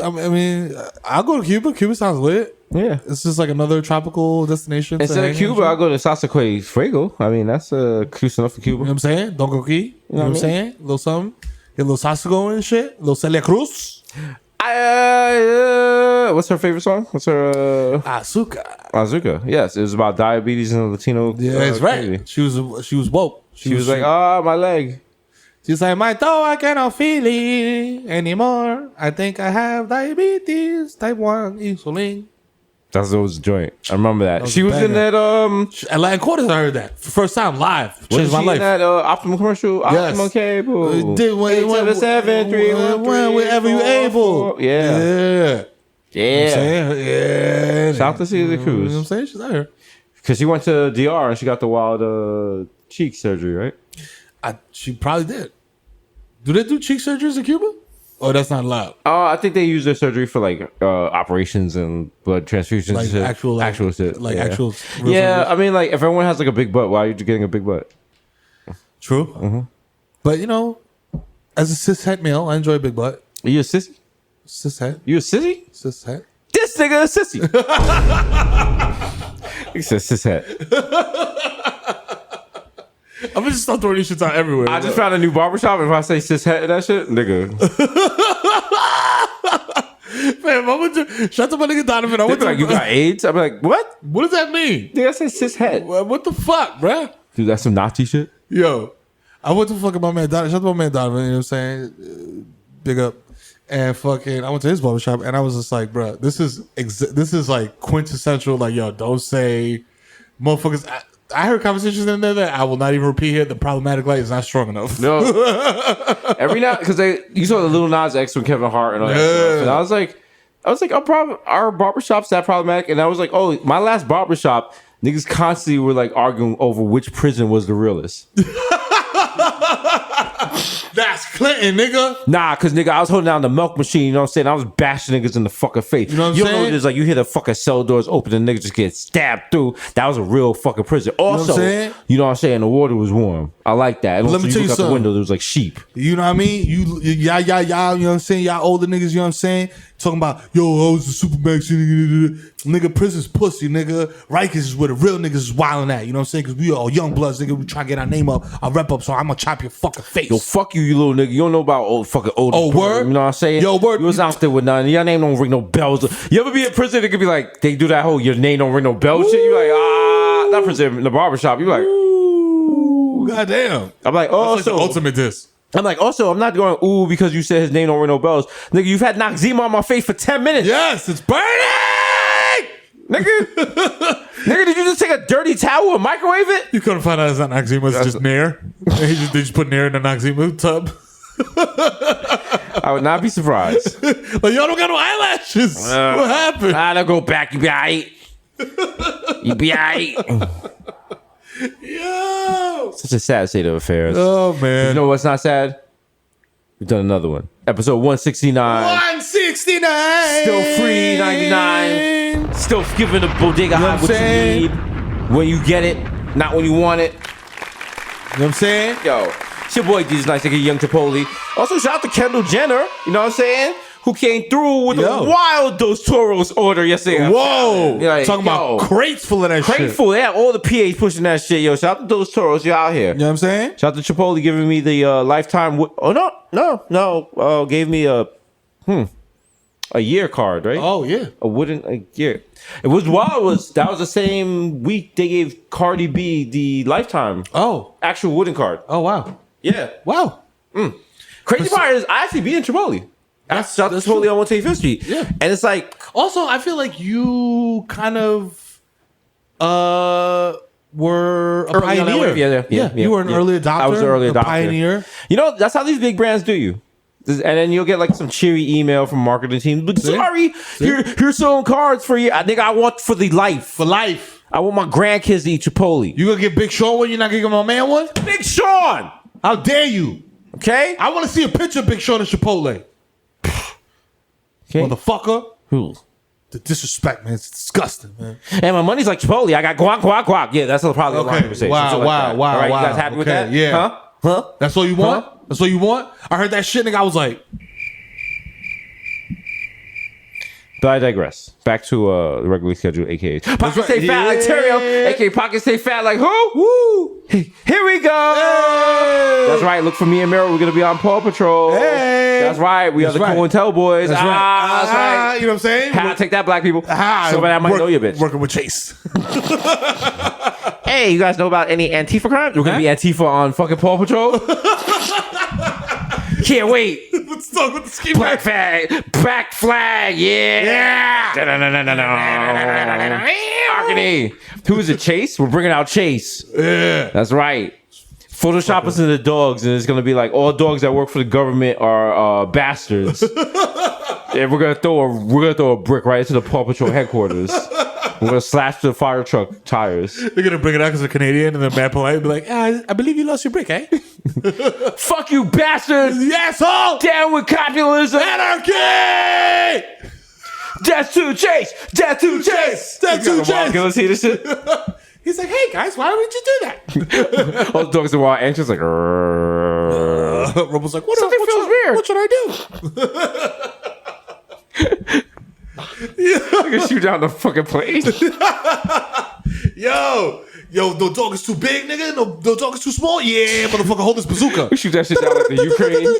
I mean, I'll go to Cuba. Cuba sounds lit. Yeah. It's just like another tropical destination. Instead of Cuba, I'll go to Sasaque Fuego. I mean, that's close enough for Cuba. You know what I'm saying? Don't go key. You know what I'm saying? A little something. Get a little Sasago and shit. A little Celia Cruz. What's her favorite song? What's her Azuka. Yes, it was about diabetes and Latino. Yeah, that's right. She was woke. She was like, my leg. She's like, my toe, I cannot feel it anymore. I think I have diabetes, type 1, insulin. That's those joint. I remember that. She a was in banger. that Atlantic Quarters, I heard that. First time live. was Changed my she life. in that Optimum commercial? Yes. Optimum cable. Did whenever you able. Yeah. Yeah. Yeah. Shout out to Caesar Cruz. You know what I'm saying? She's out here. Because she went to DR and she got the wild cheek surgery, right? She probably did. Do they do cheek surgeries in Cuba? Oh, that's not allowed. I think they use their surgery for like operations and blood transfusions. Like and shit. actual shit. Like yeah. actual. Yeah, I mean, like if everyone has like a big butt, why are you getting a big butt? True. Mm-hmm. But you know, as a cishet male, I enjoy a big butt. Are you a sissy? Cishet. You a sissy? Cishet. This nigga a sissy. He said cishet. I'm gonna just start throwing these shits out everywhere. I just found a new barbershop. If I say cishet and that shit, nigga. Fam, I went to shout out to my nigga Donovan. I They went be to like, you got AIDS? I'm like, what? What does that mean? Nigga, I said cishet. What the fuck, bruh? Dude, that's some Nazi shit. Yo, I went to fucking my man Donovan. Shout out to my man Donovan. You know what I'm saying? Big up. And fucking, I went to his barbershop and I was just like, bruh, this is like quintessential. Like, yo, don't say, motherfuckers. I heard conversations in there that I will not even repeat here. The problematic light is not strong enough. No. Every now, because you saw the Lil Nas X with Kevin Hart and all that stuff. And I was like, our barbershop's that problematic. And I was like, oh, my last barbershop, niggas constantly were like arguing over which prison was the realest. That's Clinton, nigga. Nah, cause nigga, I was holding down the milk machine, you know what I'm saying? I was bashing niggas in the fucking face. You know what I'm you saying? know there's like you hear the fucking cell doors open and niggas just get stabbed through. That was a real fucking prison. Also, you know what I'm saying? The water was warm. I like that. And Let me tell you look out something. the window, there was like sheep. You know what I mean? Y'all, you know what I'm saying? Y'all older niggas, you know what I'm saying? Talking about, yo, I was a Supermax, nigga, prison's pussy, nigga. Rikers is where the real niggas is wilding at, you know what I'm saying? Because we all young bloods, nigga. We try to get our name up, our rep up, so I'm gonna chop your fucking face. Yo, fuck you, you little nigga. You don't know about old. Oh, word? You know what I'm saying? Yo, word. You was out there with nothing. Your name don't ring no bells. You ever be in prison? It could be like, they do that whole your name don't ring no bells shit. You like, not prison, in the barbershop. You like, ooh, goddamn. I'm like, oh, That's like the ultimate diss. I'm like, also, I'm not going, ooh, because you said his name don't ring no bells. Nigga, you've had Noxzema on my face for 10 minutes. Yes, it's burning! Nigga, nigga, did you just take a dirty towel and microwave it? You couldn't find out it's not Noxzema, it's just Nair. They just put Nair in the Noxzema tub. I would not be surprised. Like, y'all don't got no eyelashes. What happened? I'll go back. You be aight. You be aight. Yo! Such a sad state of affairs. Oh, man. You know what's not sad? We've done another one. Episode 169. 169. Still free 99. Still giving the Bodega High what you need. When you get it, not when you want it. You know what I'm saying? Yo, it's your boy Jesus Nice, nigga, Young Chipotle. Also, shout out to Kendall Jenner, you know what I'm saying? Who came through with a wild Dos Toros order yesterday. Whoa. Like, talking about crates full of that shit. Crate full. They have all the PAs pushing that shit. Yo, shout out to Dos Toros. You out here. You know what I'm saying? Shout out to Chipotle giving me the lifetime. No. Gave me a year card, right? Oh, yeah. A year. It was wild. That was the same week they gave Cardi B the lifetime. Oh. Actual wooden card. Oh, wow. Yeah. Wow. Crazy part is I actually be in Chipotle. That's Chipotle on 125th Street. Yeah. And it's like, also, I feel like you kind of were a Early on that pioneer. wave. Yeah. You were an early adopter. I was an early adopter. A pioneer. You know, that's how these big brands do you. And then you'll get like some cheery email from marketing team. But sorry, here's some cards for you. I think I want for the life. For life. I want my grandkids to eat Chipotle. You gonna get Big Sean one? You're not gonna get my man one? Big Sean! How dare you? Okay? I want to see a picture of Big Sean and Chipotle. Okay. Motherfucker. Who? The disrespect, man. It's disgusting, man. And my money's like Chipotle. I got guac. Yeah, that's probably a line of conversation. Wow. All right, you guys happy with that? Yeah. Huh? That's all you want? That's all you want? I heard that shit, nigga. I was like... But I digress. Back to the regularly scheduled AKAs. Pockets stay fat like Tineo. AKA Pockets stay fat like who? Woo! Here we go. Hey. That's right. Look for me and Mero. We're going to be on Paw Patrol. Hey. That's right. We are the Cool and Tell boys. That's right. That's right. You know what I'm saying? Take that, black people. Somebody I might know you, bitch. Working with Chase. Hey, you guys know about any Antifa crimes? We're going to be Antifa on fucking Paw Patrol. Can't wait. Let's talk with the ski Black flag, yeah. Agony. Who is it, Chase? We're bringing out Chase. Yeah. That's right. Photoshop us into dogs, and it's gonna be like all dogs that work for the government are bastards. And we're gonna throw a brick right into the Paw Patrol headquarters. We're gonna slash the fire truck tires. They're gonna bring it out because they're Canadian, and then Bad Polite be like, I believe you lost your brick, eh? Fuck you, bastards! Yes, all Down with capitalism! anarchy! Death to Chase! Death to Chase! Death to Chase! Let's see this shit. He's like, hey guys, why would you do that? All the dogs are wild anxious, like, Robo's like, Something feels weird. What should I do? I can shoot down the fucking plane. Yo, the dog is too big, nigga. No, the dog is too small. Yeah, motherfucker, hold this bazooka. We shoot that shit down like the Ukraine.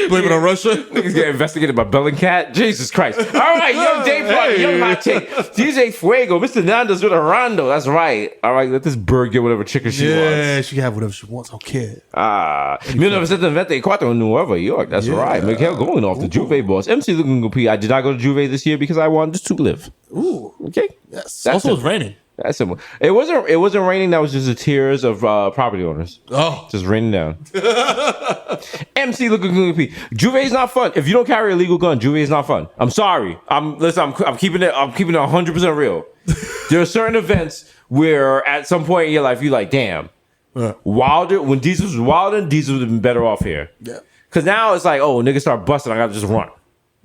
Blame it on Russia. Niggas get investigated by Bellingcat. Jesus Christ. All right, young Dave Party, young hot chick. DJ Fuego, Mr. Nando's with a rondo. That's right. All right, let this bird get whatever chicken she wants. Yeah, she can have whatever she wants. I don't care. 1994 in Nueva York. That's right. Miguel going off the Juve boss. MC Looking P. I did not go to Juve this year because I wanted to live. Ooh. Okay. Yes. That's Also, it. it's raining. That's simple. It wasn't raining. That was just the tears of property owners. Oh. Just raining down. MC looking P. Juve is not fun. If you don't carry a legal gun, Juve is not fun. I'm sorry. I'm keeping it 100% real. There are certain events where at some point in your life you're like, damn, Wilder, when Desus was Wilder, Desus would have been better off here. Yeah. Cause now it's like, oh, niggas start busting, I gotta just run.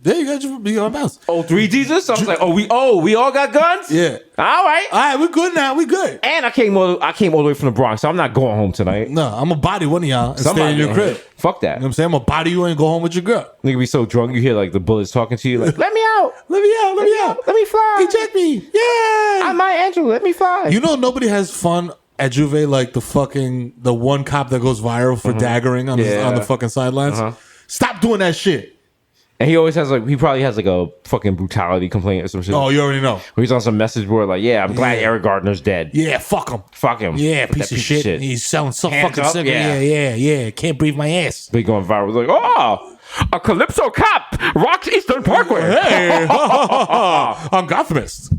There you got on bounce. Oh, 3 Desus? So I was like, we all got guns? Yeah. All right. All right, we're good now. We good. And I came all the way from the Bronx, so I'm not going home tonight. No, I'm gonna body one of y'all and Somebody stay in your crib. Fuck that. You know what I'm saying? I'm gonna body you and go home with your girl. Nigga be so drunk, you hear like the bullets talking to you, like, let me out. Let me out. Let me out. Let me fly. Eject me. Yeah. I'm my angel. Let me fly. You know, nobody has fun at Juve like the one cop that goes viral for daggering on the fucking sidelines. Stop doing that shit. And he probably has like a fucking brutality complaint or some shit. Oh, you already know. Or he's on some message board like, yeah, I'm glad Eric Gardner's dead. Yeah, fuck him. Fuck him. Yeah, Fuck piece that of shit. He's selling so Hands fucking up, sick. yeah. Yeah. Can't breathe my ass. Big going viral. Like, oh, a Calypso cop rocks Eastern Parkway. Hey, I'm Gothamist.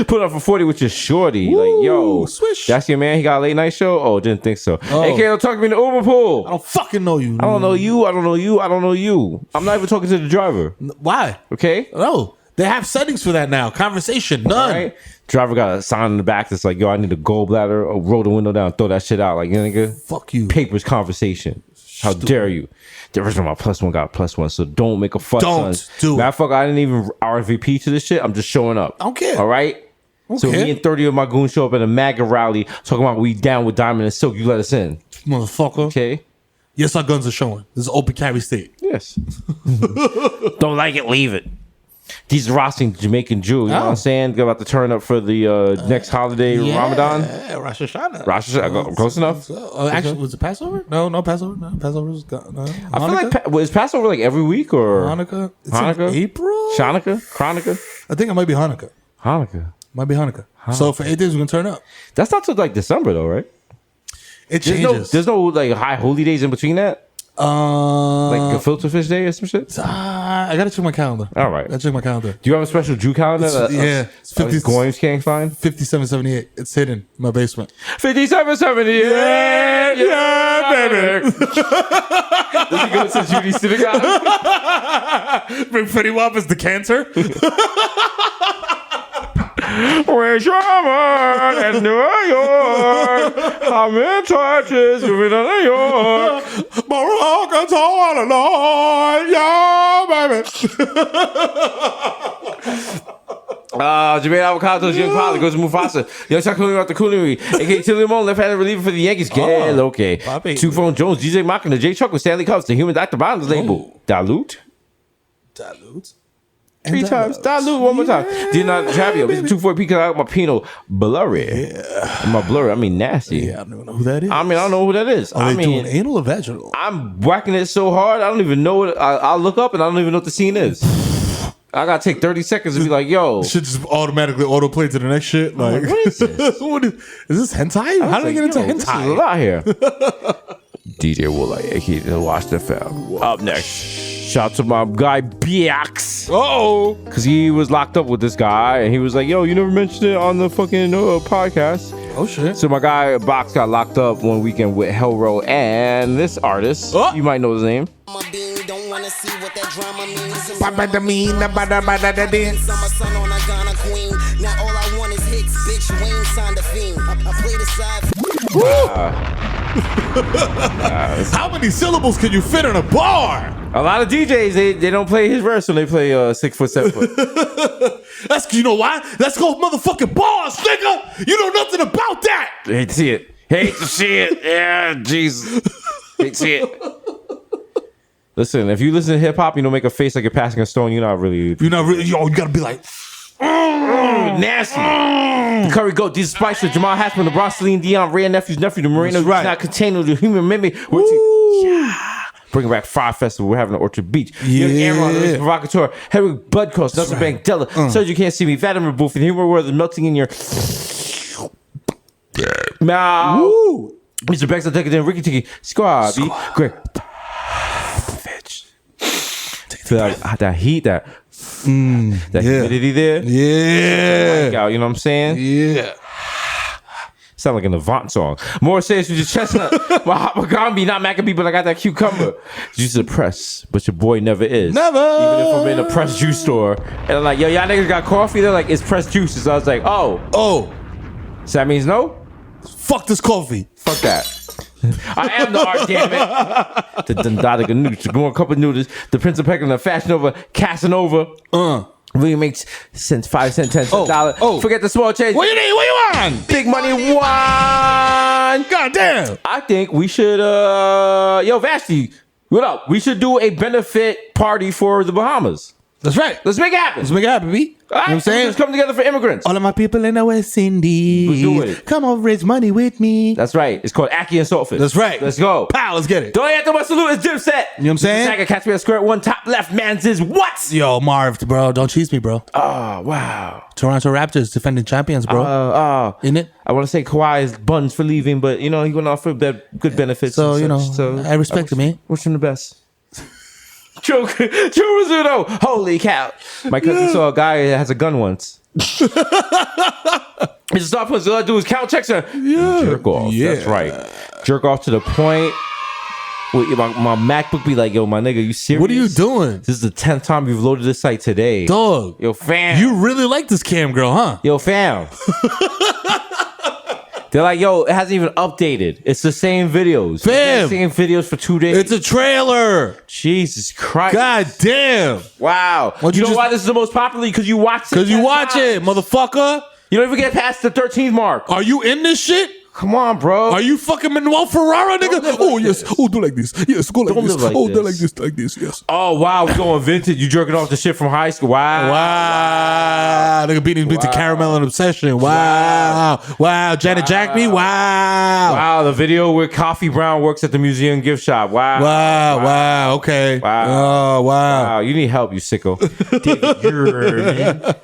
Put up for 40 with your shorty. Like, yo, swish. That's your man? He got a late night show? Oh, didn't think so. Oh. Hey, Kato, talk to me in the Uber pool. I don't fucking know you. I don't know you. I don't know you. I don't know you. I'm not even talking to the driver. Why? Okay? No. They have settings for that now. Conversation. None. Right? Driver got a sign in the back that's like, yo, I need a gallbladder. Or roll the window down, throw that shit out. Like, you nigga. Fuck you. Papers conversation. How dare you? The original my +1 got a +1, so don't make a fuss. Don't do it. Matter of fact, I didn't even RSVP to this shit. I'm just showing up. I don't care. All right? So care. me and 30 of my goons show up at a MAGA rally talking about we down with Diamond and Silk. You let us in. Motherfucker. Okay? Yes, our guns are showing. This is open carry state. Yes. Don't like it, leave it. These Rossing Jamaican Jew, you know what I'm saying? They're about to turn up for the next holiday, Ramadan. Yeah, Rosh Hashanah. Rosh Hashanah, close enough? Actually, was it Passover? No, Passover. No, Passover was no. I feel like, is Passover like every week or? Hanukkah. It's Hanukkah? in April? Hanukkah? Hanukkah? I think it might be Hanukkah. Hanukkah. Might be Hanukkah. So for 8 days, we're going to turn up. That's not till like December though, right? It changes. There's no like high holy days in between that? Like a filter fish day or some shit? I got to check my calendar. All right. I got to check my calendar. Do you have a special Jew calendar? It's 50, Goyim's can't find? 5778. It's hidden in my basement. 5778. Yeah, baby. Does he go to Judy synagogue? Bring Freddie Wapper's decanter. We're Sherman in New York. I'm in touches with New York. Morocco's all alone. Yeah, baby. Jermaine Avocados, Young Pilot goes to Mufasa. Young Chuck Cooley out the Coolery. A.K. Tilly Limon, left-handed reliever for the Yankees. Get okay. Two Phone Jones, DJ Machina, J. Chuck with Stanley Cups, the Human Dr. Bond's label. Dilute. 3 times. Dilute one more time. Did not Javio. Mr. 240 P. Cut out my Pinot blurry. Yeah. My blurry, I mean nasty. Yeah, I don't know who that is. I mean, I don't know who that is. Are they doing anal or vaginal? I'm whacking it so hard, I don't even know what. I'll look up and I don't even know what the scene is. I gotta take 30 seconds to be like, yo. Shit just automatically autoplay to the next shit. Like, what is this? is this hentai? How did I get into This is a hentai? lot here. DJ will he watch the film. Up next, shout to my guy BX. Oh, Cause he was locked up with this guy, and he was like, "Yo, you never mentioned it on the fucking podcast." oh shit. So my guy Box got locked up one weekend with Hellro and this artist. Oh. You might know his name. Don't wanna see what that drama means. Ba-ba-da-mean. Summer sun on a Ghana queen. Now all I want is hits, bitch. Wayne signed a fiend. I play the side. How many syllables can you fit in a bar? A lot of DJs they don't play his verse when they play 6 foot 7 foot. That's you know why? That's called motherfucking bars, nigga. You know nothing about that. Hate to see it. Hate to see it. Yeah, Jesus. Hate to see it. Listen, if you listen to hip hop, you don't make a face like you're passing a stone. You're not really. You're not really. Yo, you gotta be like. Nasty. The Curry Goat, Desus Spicer, Jamal Hassman, the Bronx, Celine Dion, Ray Nephew's nephew, the Moreno, Right. not container, the human mimic. Bringing back Fire Festival. We're having an Orchard Beach. Young Aaron, the Rich Provocateur, Henry Budcoast, Nelson Bank Della. So you can't see me. Vladimir Booth, and humor world is melting in your mouth. Mr. Baxter, Decadent, Ricky Tiki, Squad, Great. Feel like that heat, that humidity there. Yeah. You know what I'm saying? Yeah. Sound like an Avant song. More says with your chestnut. Magambi, not Maccabee, but I got that cucumber. You suppress, but your boy never is. Never. Even if I'm in a pressed juice store and I'm like, yo, y'all niggas got coffee? They're like, it's pressed juices. So I was like, oh. So that means no? Fuck this coffee. Fuck that. I am the art, damn it. The Dundadiga Noodles, the Going Cup of Noodles, the Prince of Peckham, the Fashion Over, Casanova. Really makes cents, 5 cents, 10 cents, dollar. Forget the small change. What you need? What you want? Big money one. God damn. I think we should, yo, Vashti, what up? We should do a benefit party for the Bahamas. That's right. Let's make it happen. Let's make it happen, B. All You know what I'm saying? Let's come together for immigrants. All of my people in the West Indies. Let's do it. Come over, raise money with me. That's right. It's called Aki and Saltfish. That's right. Let's go. Pow, let's get it. Don't have to much salute. It's Dipset. You know what I'm saying? Saga, catch me at square one, top left, man's is what? Yo, Marv, bro, don't cheese me, bro. Oh, wow. Toronto Raptors defending champions, bro. Isn't it? I want to say Kawhi's buns for leaving, but, you know, he went off for good benefits. So, and you know, such. So I respect him, man. Wish him the best. True Rizzuto. Holy cow. My cousin saw a guy that has a gun once. His stop puts all I do is count checks and jerk off. Yeah. That's right. Jerk off to the point where my MacBook be like, yo, my nigga, you serious? What are you doing? This is the 10th time you've loaded this site today. Dog. Yo, fam. You really like this cam girl, huh? Yo, fam. They're like, yo, it hasn't even updated. It's the same videos. Fam. The same videos for 2 days. It's a trailer. Jesus Christ. God damn. Wow. Why'd You you know just- why this is the most popular? Because you watch it. Because you 10 watch times. it, motherfucker. You don't even get past the 13th mark. Are you in this shit? Come on, bro. Are you fucking Manuel Ferrara, nigga? live Oh, like yes. this. Oh, do like this. Yes, go like Don't this. live like Oh, do this. like this, like this, yes. Oh, wow. We're going vintage. You jerking off the shit from high school. Wow. Wow. Nigga beating me to Caramel and Obsession. Wow. Wow. Janet Jack me. Wow. Wow. The video where Coffee Brown works at the museum gift shop. Wow. Wow. Wow. Okay. Wow. Oh, wow. Wow, you need help, you sicko. David,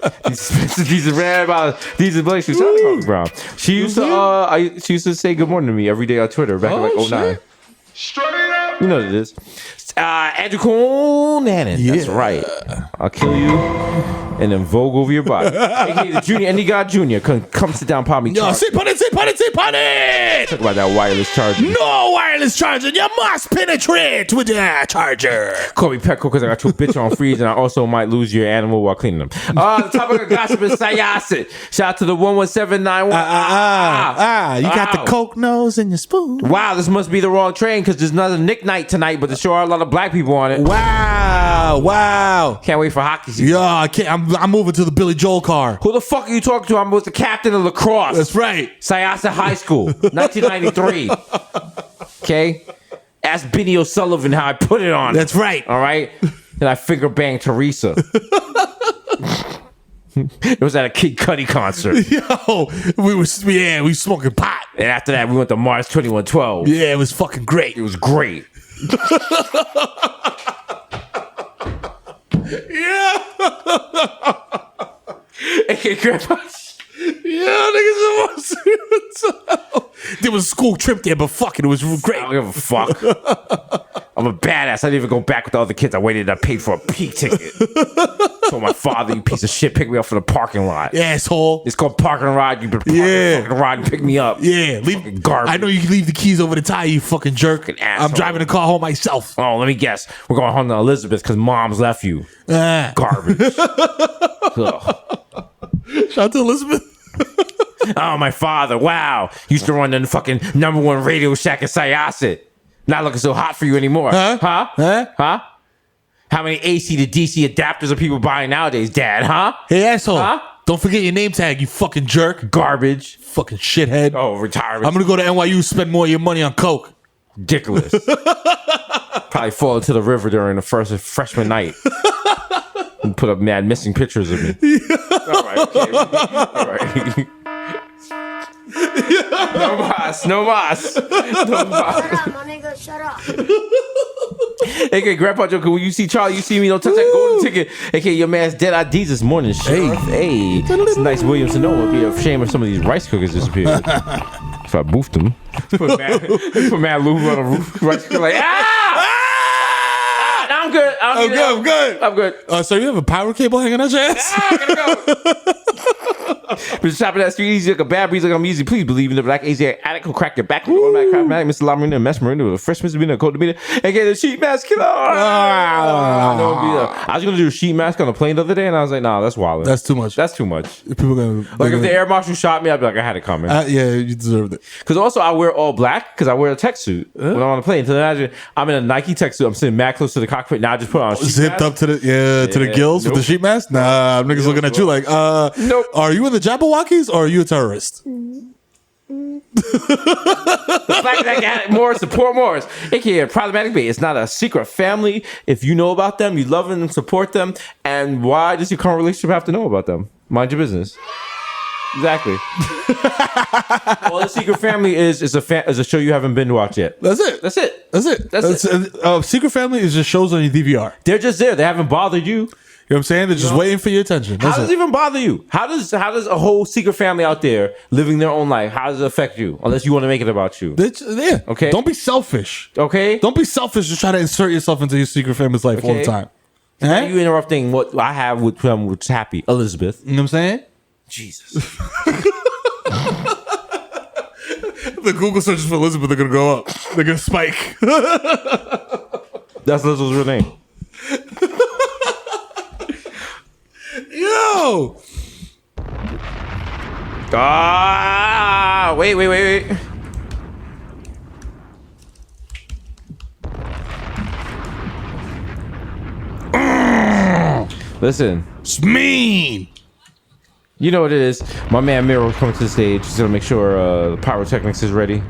these are rare about these are Blake. She's Coffee Brown. She used to she used to say good morning to me every day on Twitter back in like 09. You know what it is. Andrew Conanan. That's right. I'll kill you and then vogue over your body. AKA the Junior, any God Junior. Come sit down, palm me. Yo, say put Talk about that wireless charger. No wireless charger. You must penetrate with that charger. Call me Petco because I got your bitch on freeze and I also might lose your animal while cleaning them. The topic of gossip is Sayasit. Shout out to the 11791. You got the Coke nose in your spoon. Wow, this must be the wrong train because there's another Nick night tonight, but there sure are a lot of black people on it. Wow. Wow. Can't wait for hockey season. Yeah, I can't. I'm moving to the Billy Joel car. Who the fuck are you talking to? I'm with the captain of lacrosse. That's right. Syosset High School, 1993. Okay? Ask Benny O'Sullivan how I put it on. That's right. All right? Then I finger banged Teresa. It was at a Kid Cudi concert. Yo, we smoking pot. And after that, we went to Mars 2112. Yeah, it was fucking great. It was great. Yeah. AKA grandpa. Yeah, niggas. There was a school trip there, but fuck it was great. I don't give a fuck. I'm a badass. I didn't even go back with the other kids. I waited. I paid for a peak ticket. So my father, you piece of shit, picked me up from the parking lot. Asshole. It's called parking ride. You been parking fucking ride and pick me up. Yeah, Fucking garbage. I know you can leave the keys over the tire, you fucking jerk. Fucking asshole. I'm driving the car home myself. Oh, let me guess. We're going home to Elizabeth because mom's left you. Garbage. Ugh. Shout out to Elizabeth. Oh, my father. Wow. Used to run the fucking #1 Radio Shack in Syosset. Not looking so hot for you anymore. Huh? How many AC to DC adapters are people buying nowadays, Dad? Huh? Hey, asshole. Huh? Don't forget your name tag, you fucking jerk. Garbage. Fucking shithead. Oh, retirement. I'm going to go to NYU, spend more of your money on coke. Ridiculous. Probably fall into the river during the first freshman night. And put up mad missing pictures of me. All right, okay. All right. No mas. Shut up, my nigga, shut up. Okay, Grandpa Joker, when you see Charlie, you see me, don't touch that golden ticket. Okay, your man's dead IDs this morning, Sheriff. Hey. It's a nice Williams to know. It'd be a shame if some of these rice cookers disappeared. If I boofed them. Put mad Lou on the roof. Rice cooker like, I'm good. I'm good. So you have a power cable hanging out your ass? I gotta go. Been shopping that street easy like a bad breeze like I'm easy. Please believe in the black Asiatic addict who crack your back with automatic craft mag. Mr. Lamarina, Mesmerina, with a fresh misdemeanor, code demeanor, aka the sheet mask killer. I was gonna do a sheet mask on a plane the other day, and I was like, nah, that's wild. That's too much. That's too much. People gonna Like if the air marshal shot me, I'd be like, I had it coming. yeah, you deserved it. Because also I wear all black because I wear a tech suit when I'm on a plane. So imagine I'm in a Nike tech suit. I'm sitting mad close to the cockpit. Now I just put on a sheet Zipped mask. up to the gills with the sheet mask? Nah, niggas looking at you like, Nope. Are you in the Jabberwockies or are you a terrorist? The fact that I got Morris, support Morris, aka Problematic Bay. It's not a secret family. If you know about them, you love them and support them. And why does your current relationship have to know about them? Mind your business. Exactly. All the Secret Family is a show you haven't been to watch yet. That's it. Secret Family is just shows on your DVR. They're just there. They haven't bothered you. You know what I'm saying? They're just waiting for your attention. How does it even bother you? How does a whole secret family out there living their own life, how does it affect you? Unless you want to make it about you. Yeah. Okay. Don't be selfish. Okay. Don't be selfish to try to insert yourself into your secret family's life all the time. Now you interrupting what I have with which happy Elizabeth. You know what I'm saying? Jesus. The Google searches for Elizabeth are gonna go up. They're gonna spike. That's Elizabeth's real name. Yo! Wait. Listen. It's mean. You know what it is. My man Mero is coming to the stage. He's gonna make sure the pyrotechnics is ready.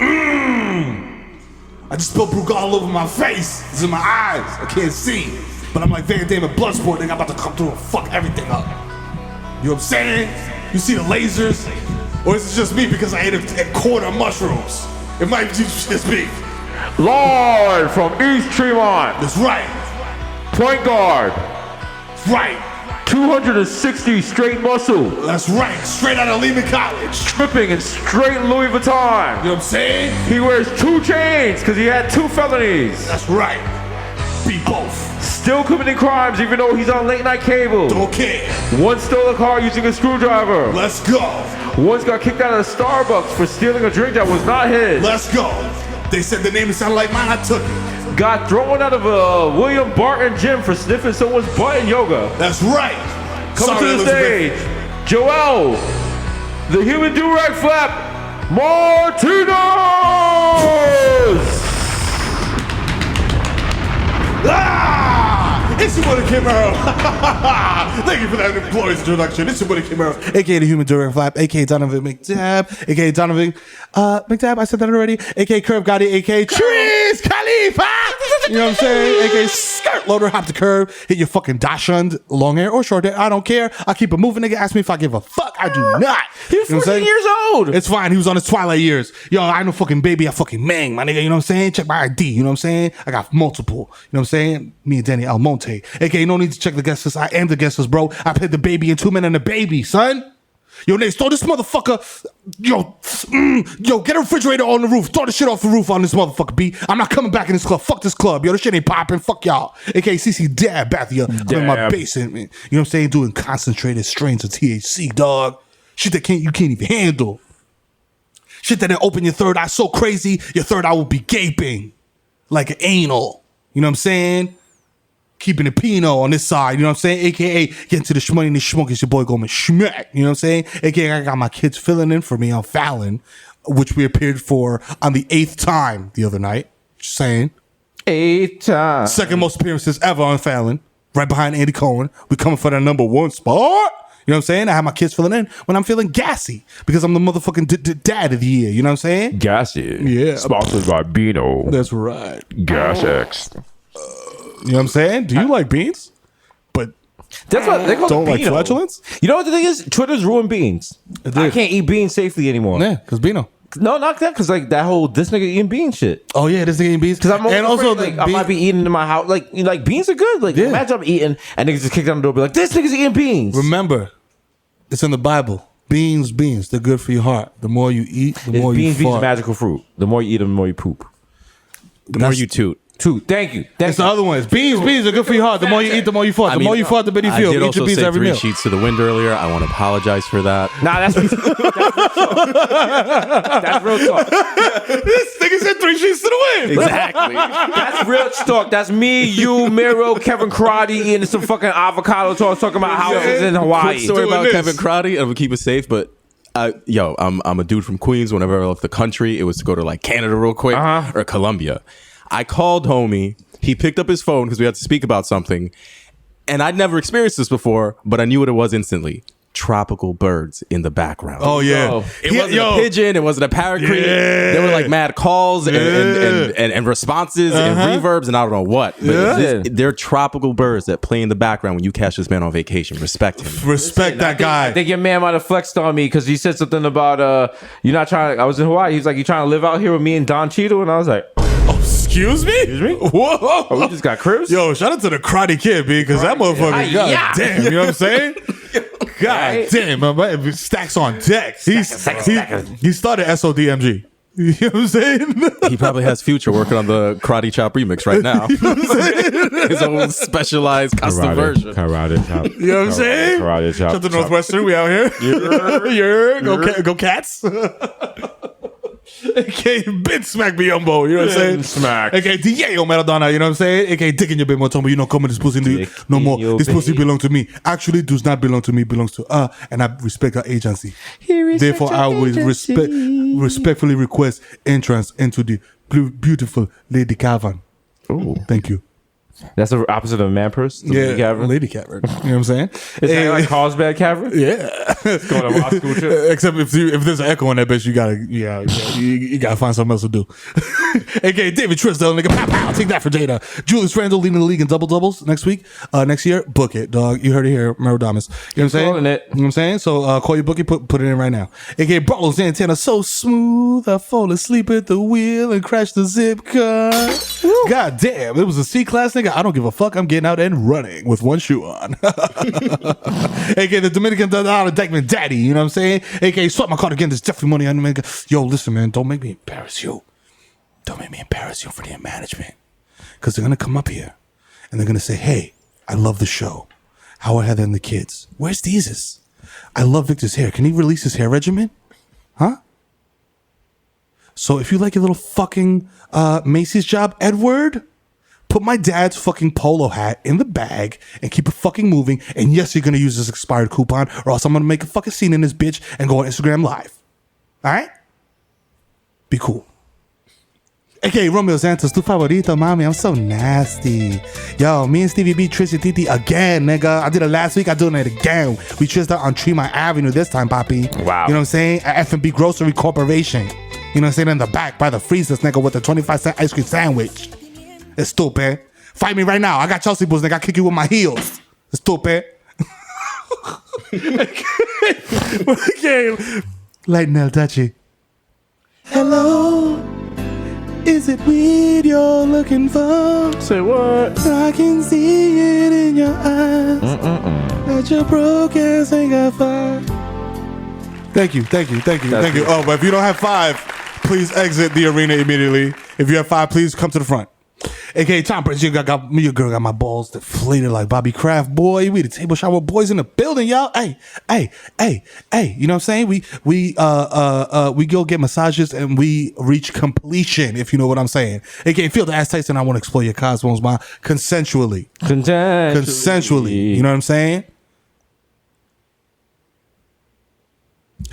I just spilled Brugal all over my face. It's in my eyes. I can't see. But I'm like Van Damme at Bloodsport. They're about to come through and fuck everything up. You know what I'm saying? You see the lasers? Or is it just me because I ate a quarter of mushrooms? It might just be. Live from East Tremont. That's right. Point guard. That's right. 260 straight muscle. That's right. Straight out of Lehman College. Tripping in straight Louis Vuitton. You know what I'm saying? He wears 2 chains because he had 2 felonies. That's right. Be both. Still committing crimes even though he's on late night cable. Don't care. One stole a car using a screwdriver. Let's go. One's got kicked out of Starbucks for stealing a drink that was not his. Let's go. They said the name sounded like mine. I took it. Got thrown out of a William Barton gym for sniffing someone's butt in yoga. That's right. Coming to the stage, Joel, the human do-rag flap, Martinez! It's your buddy Kim Mero. Thank you for that glorious introduction. It's your buddy Kim Mero, aka the human do-rag flap, aka Donovan McDab, aka Donovan McDab. I said that already. Aka Curve Gotti, aka Tris Kali. Khalifa. You know what I'm saying? AKA skirt loader, hop the curb, hit your fucking dachshund, long hair or short hair. I don't care. I keep it moving. Nigga, ask me if I give a fuck. I do not. He's 14 years old. It's fine. He was on his twilight years. Yo, I know fucking baby. I fucking mang, my nigga. You know what I'm saying? Check my ID. You know what I'm saying? I got multiple. You know what I'm saying? Me and Danny Almonte. AKA no need to check the guest list. I am the guest list, bro. I paid the baby in 2 men and a baby, son. Yo, Nate, throw this motherfucker. Yo, get a refrigerator on the roof. Throw the shit off the roof on this motherfucker, B. I'm not coming back in this club. Fuck this club. Yo, this shit ain't popping. Fuck y'all. AKA CC Dab back here in my basement, man. You know what I'm saying? Doing concentrated strains of THC, dog. Shit that you can't even handle. Shit that open your third eye so crazy, your third eye will be gaping. Like an anal. You know what I'm saying? Keeping the Pinot on this side, you know what I'm saying? AKA getting to the shmoney and the schmuck. It's your boy Goldman Schmack. You know what I'm saying? AKA I got my kids filling in for me on Fallon, which we appeared for on the 8th time the other night. Just saying. 8 times. Second most appearances ever on Fallon. Right behind Andy Cohen. We coming for that number 1 spot. You know what I'm saying? I have my kids filling in when I'm feeling gassy because I'm the motherfucking dad of the year. You know what I'm saying? Gassy. Yeah. Sponsored by Beano. That's right. Gas X. You know what I'm saying? Do you like beans? But that's what they call don't it. Like Beano. flatulence? You know what the thing is? Twitter's ruined beans. I can't eat beans safely anymore. Yeah, because Beano. No, not that. Because like that whole this nigga eating beans shit. Oh yeah, this nigga eating beans. Because I'm and also also like, I might be eating in my house. Like beans are good. Like imagine I'm eating and niggas just kick down the door, be like, this nigga's eating beans. Remember, it's in the Bible. Beans, they're good for your heart. The more you eat, the more you fart. Beans, magical fruit. The more you eat them, the more you poop. The more you toot. Thank you. That's the other ones. Beans are good for your heart. The more you eat, the more you fart. The more you fart, the better you feel. I did Eat also your beans say every 3 meal. sheets to the wind earlier. I want to apologize for that. Nah, that's real talk. This nigga said 3 sheets to the wind. Exactly. That's real talk. That's me, you, Mero, Kevin Karate eating some fucking avocado toast, talking about houses in Hawaii. Quick story about Kevin Crotty, and we'll keep it safe, but I'm a dude from Queens. Whenever I left the country, it was to go to like Canada real quick or Colombia. I called homie. He picked up his phone because we had to speak about something. And I'd never experienced this before, but I knew what it was instantly. Tropical birds in the background. Oh, yeah. It wasn't a pigeon. It wasn't a parakeet. Yeah. There were like mad calls and responses and reverbs and I don't know what. But they're tropical birds that play in the background when you catch this man on vacation. Respect him. Respect that guy. I think your man might have flexed on me because he said something about, you're not trying. I was in Hawaii. He's like, you trying to live out here with me and Don Cheadle? And I was like, Excuse me? Whoa. Oh, we just got cribs? Yo, shout out to the Karate Kid, B, because that motherfucker, god damn, you know what I'm saying? God damn, man, stacks on deck. He started SODMG. You know what I'm saying? He probably has Future working on the Karate Chop remix right now. You know what I'm saying? His own specialized custom version. Karate Chop. You know what I'm saying? Karate Chop. Shout out to Northwestern, we out here. Go Cats. AKA Bit Smack Biombo, you know what I'm saying? Smack. AKA Tineo Maradona, you know what I'm saying? AKA Dick in your bit more time, but you know, come with this pussy no more. This pussy belongs to me. Actually, does not belong to me, belongs to and I respect our agency. Therefore, I will respectfully request entrance into the beautiful Lady Cavern. Oh, thank you. That's the opposite of man purse. Lady Cavern. You know what I'm saying? Is that like Carlsbad Cavern? Yeah. It's going to law school trip. Except if there's an echo on that bitch, you gotta find something else to do. AKA David Trisdale, nigga, pow, take that for Jada. Julius Randle leading the league in double doubles next year. Book it, dog. You heard it here, Mero Damas. You know what I'm saying? Calling it. You know what I'm saying? So call your bookie, put it in right now. AKA Barlow Santana, so smooth, I fall asleep at the wheel and crash the zip car. God damn, it was a C-class nigga. I don't give a fuck. I'm getting out and running with one shoe on. AKA the Dominican Deckman Daddy, you know what I'm saying? AKA Swap my card again. There's definitely money on the man. Yo, listen, man, don't make me embarrass you. Don't make me embarrass you for the management. Because they're going to come up here and they're going to say, hey, I love the show. How are Heather and the kids? Where's Desus? I love Victor's hair. Can he release his hair regimen? Huh? So if you like your little fucking Macy's job, Edward, put my dad's fucking polo hat in the bag and keep it fucking moving. And yes, you're going to use this expired coupon or else I'm going to make a fucking scene in this bitch and go on Instagram Live. All right? Be cool. AKA Romeo Santos, tu favorito, mami. I'm so nasty. Yo, me and Stevie B tristed Titi again, nigga. I did it last week. I doing it again. We tristed on Tremont Avenue this time, papi. Wow. You know what I'm saying? At F&B Grocery Corporation. You know what I'm saying? In the back by the freezers, nigga, with the 25-cent ice cream sandwich. Estúpido. Fight me right now. I got Chelsea Bulls, nigga. I kick you with my heels. Estúpido. Okay. Lighten El Touchy. Hello. Is it weed you're looking for? Say what? I can see it in your eyes. That your broke ass ain't got five. Thank you. Oh, but if you don't have 5, please exit the arena immediately. If you have 5, please come to the front. AKA Tom Prince, your girl got my balls deflated like Bobby Kraft, boy. We the table shower boys in the building, y'all. Hey. You know what I'm saying? We go get massages and we reach completion, if you know what I'm saying. AKA feel the ass Tyson. I want to explore your cosmos, ma. Consensually. You know what I'm saying?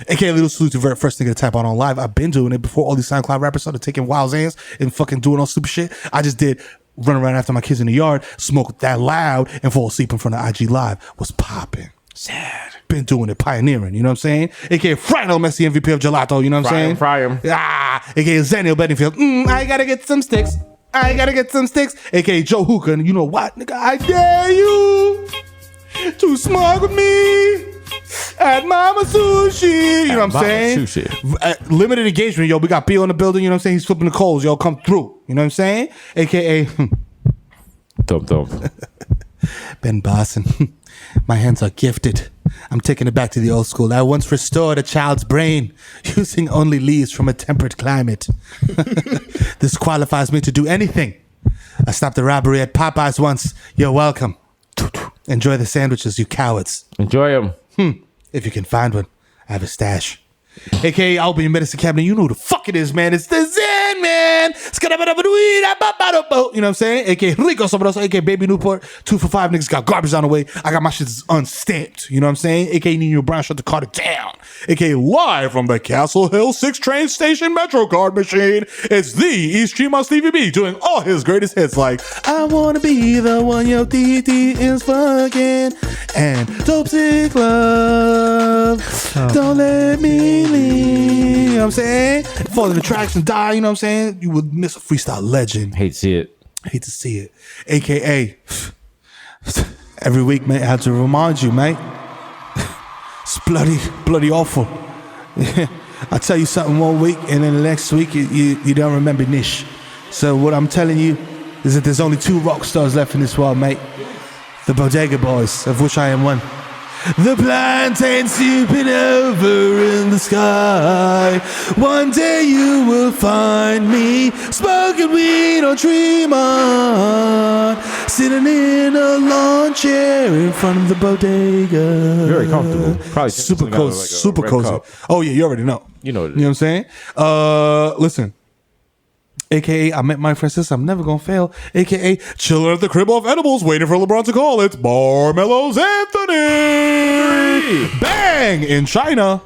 AKA little salute to very first nigga to tap out on live. I've been doing it before all these SoundCloud rappers started taking wild Zans and fucking doing all stupid shit. I just did run around after my kids in the yard, smoke that loud, and fall asleep in front of IG Live. Was popping. Sad. Been doing it, pioneering, you know what I'm saying? AKA Frino Messi, MVP of Gelato, you know what I'm saying? Fry him. AKA Zennial Bedingfield. I gotta get some sticks. AKA Joe Hookah, and you know what, nigga? I dare you to smoke with me at Mama Sushi. You know what I'm saying? Sushi. Limited engagement, yo. We got Bill in the building, you know what I'm saying? He's flipping the coals, yo. Come through. You know what I'm saying? AKA Dope. Ben Bosson. My hands are gifted. I'm taking it back to the old school. I once restored a child's brain using only leaves from a temperate climate. This qualifies me to do anything. I stopped a robbery at Popeyes once. You're welcome. Enjoy the sandwiches, you cowards. Enjoy them. If you can find one, I have a stash. AKA I'll be in medicine cabinet. You know who the fuck it is, man. It's the Zen man. You know what I'm saying? AKA Rico Sabroso, AKA Baby Newport. 2 for 5 niggas got garbage on the way. I got my shit unstamped. You know what I'm saying? AKA Nino Brown shut the Carter down. AKA live from the Castle Hill 6 train station Metro card machine. It's the East Tremont Stevie B doing all his greatest hits like I wanna be the one your TT is fucking and Dope Sick Love. Don't let me leave. You know what I'm saying? Fall in the tracks and die, you know what I'm saying? You would miss a freestyle legend. Hate to see it. AKA every week, mate, I have to remind you, mate. It's bloody awful. I tell you something one week, and then the next week you don't remember Nish. So what I'm telling you is that there's only 2 rock stars left in this world, mate. The Bodega Boys, of which I am one. The plantain supernova in the sky. One day you will find me smoking weed on Tremont, sitting in a lawn chair in front of the bodega. Very comfortable. Probably super cozy. Oh yeah, you already know. You know what I'm saying? Listen. AKA I met my friend sis, I'm never gonna fail. AKA chilling at the crib off edibles, waiting for LeBron to call. It's Barmelo's Anthony. Bang in China.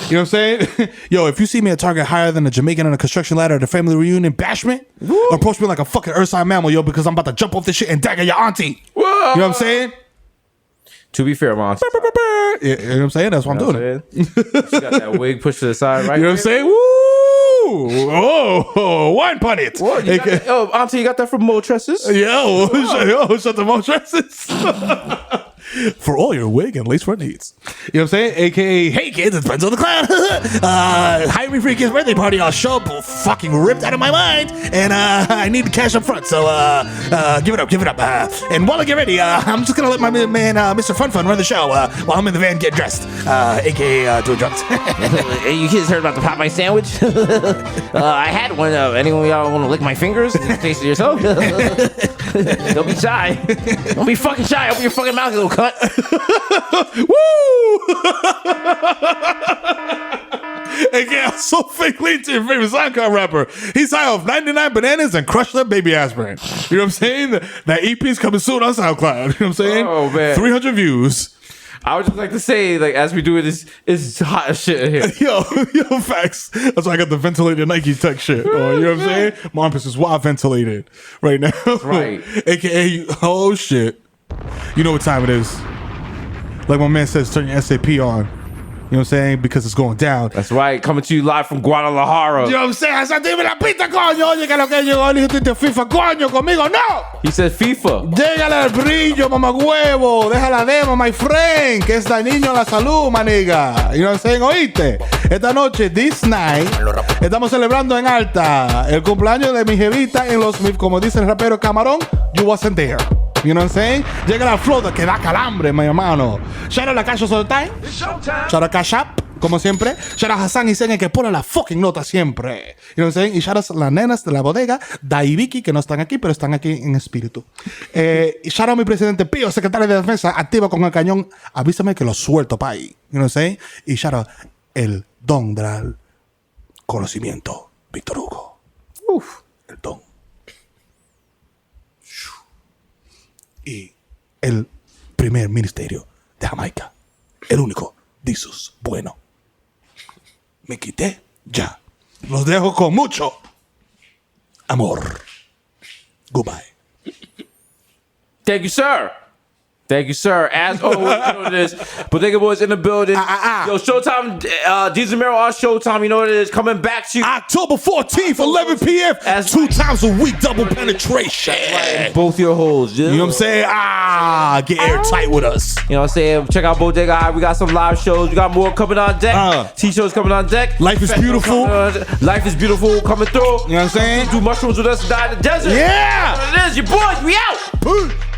You know what I'm saying? Yo, if you see me at Target higher than a Jamaican on a construction ladder at a family reunion bashment, approach me like a fucking Ursine mammal, yo, because I'm about to jump off this shit and dagger your auntie. Whoa. You know what I'm saying? To be fair, Mom. You know what I'm saying? That's what I'm doing. She got that wig pushed to the side, right? You know what I'm saying? Woo! Oh, wine pun it. What? Auntie, you got that from Mo Tresses? Yo, shut the Mo Tresses. For all your wig and lace front needs. You know what I'm saying? AKA, hey kids, it's Benzo the Clown. Hire me for your kid's birthday party. I'll show up fucking ripped out of my mind. And I need the cash up front. So give it up. And while I get ready, I'm just going to let my man, Mr. Fun run the show while I'm in the van get dressed. AKA doing drugs. Hey, you kids heard about the Popeye sandwich? I had one. Anyone of y'all want to lick my fingers and taste it yourself? Don't be shy. Don't be fucking shy. Open your fucking mouth, you little cunt. Woo! AKA also fake lead to your favorite SoundCloud rapper. He's high off 99 bananas and crushed that baby aspirin. You know what I'm saying? That EP's coming soon on SoundCloud. You know what I'm saying? Oh, man. 300 views. I would just like to say, like, as we do it, it's hot as shit in here. Yo, facts. That's why I got the ventilated Nike tech shit. You know what I'm saying? My armpits is wild ventilated right now. Right. AKA, oh shit. You know what time it is. Like my man says, turn your SAP on. You know what I'm saying? Because it's going down. That's right. Coming to you live from Guadalajara. You know what I'm saying? Hasan, dime la pista, coño. Oye, que lo que llegó el hijo de FIFA, coño, conmigo, no. He said FIFA. Llegale al brillo, mamagüevo. Deja la demo, my friend. Que es la niño la salud, maniga. You know what I'm saying? ¿Oíste? Esta noche, this night, estamos celebrando en alta el cumpleaños de mi jevita en los, como dice el rapero Camarón, you wasn't there. You know what I'm saying? Llega la flota que da calambre, mi hermano. Shout out a Cash All Time. Shout out Cash App, como siempre. Shout out Hasan y Sen, que pone la fucking nota siempre. You know what I'm saying? Y shout out las nenas de la bodega, Da y Vicky, que no están aquí, pero están aquí en espíritu. Y shout out mi presidente Pío, secretario de defensa, activa con el cañón. Avísame que lo suelto pa' ahí. You know what I'm saying? Y shout out el don del conocimiento, Víctor Hugo. El don. Y el primer ministerio de Jamaica. El único. Desus. Bueno. Me quité ya. Los dejo con mucho amor. Goodbye. Thank you, sir. Thank you, sir. As always, you know what it is. Bodega Boys in the building. Yo, Showtime, Desus Mero on Showtime. You know what it is. Coming back to you. October 14th, 11 p.m. That's 2 times a week, double penetration. Both your holes. You know what I'm saying? Get airtight with us. You know what I'm saying? Check out Bodega. We got some live shows. We got more coming on deck. T-shows coming on deck. Life is beautiful. Life is beautiful coming through. You know what I'm saying? Do mushrooms with us and die in the desert. Yeah. That's what it is. Your boys, we out. Peace.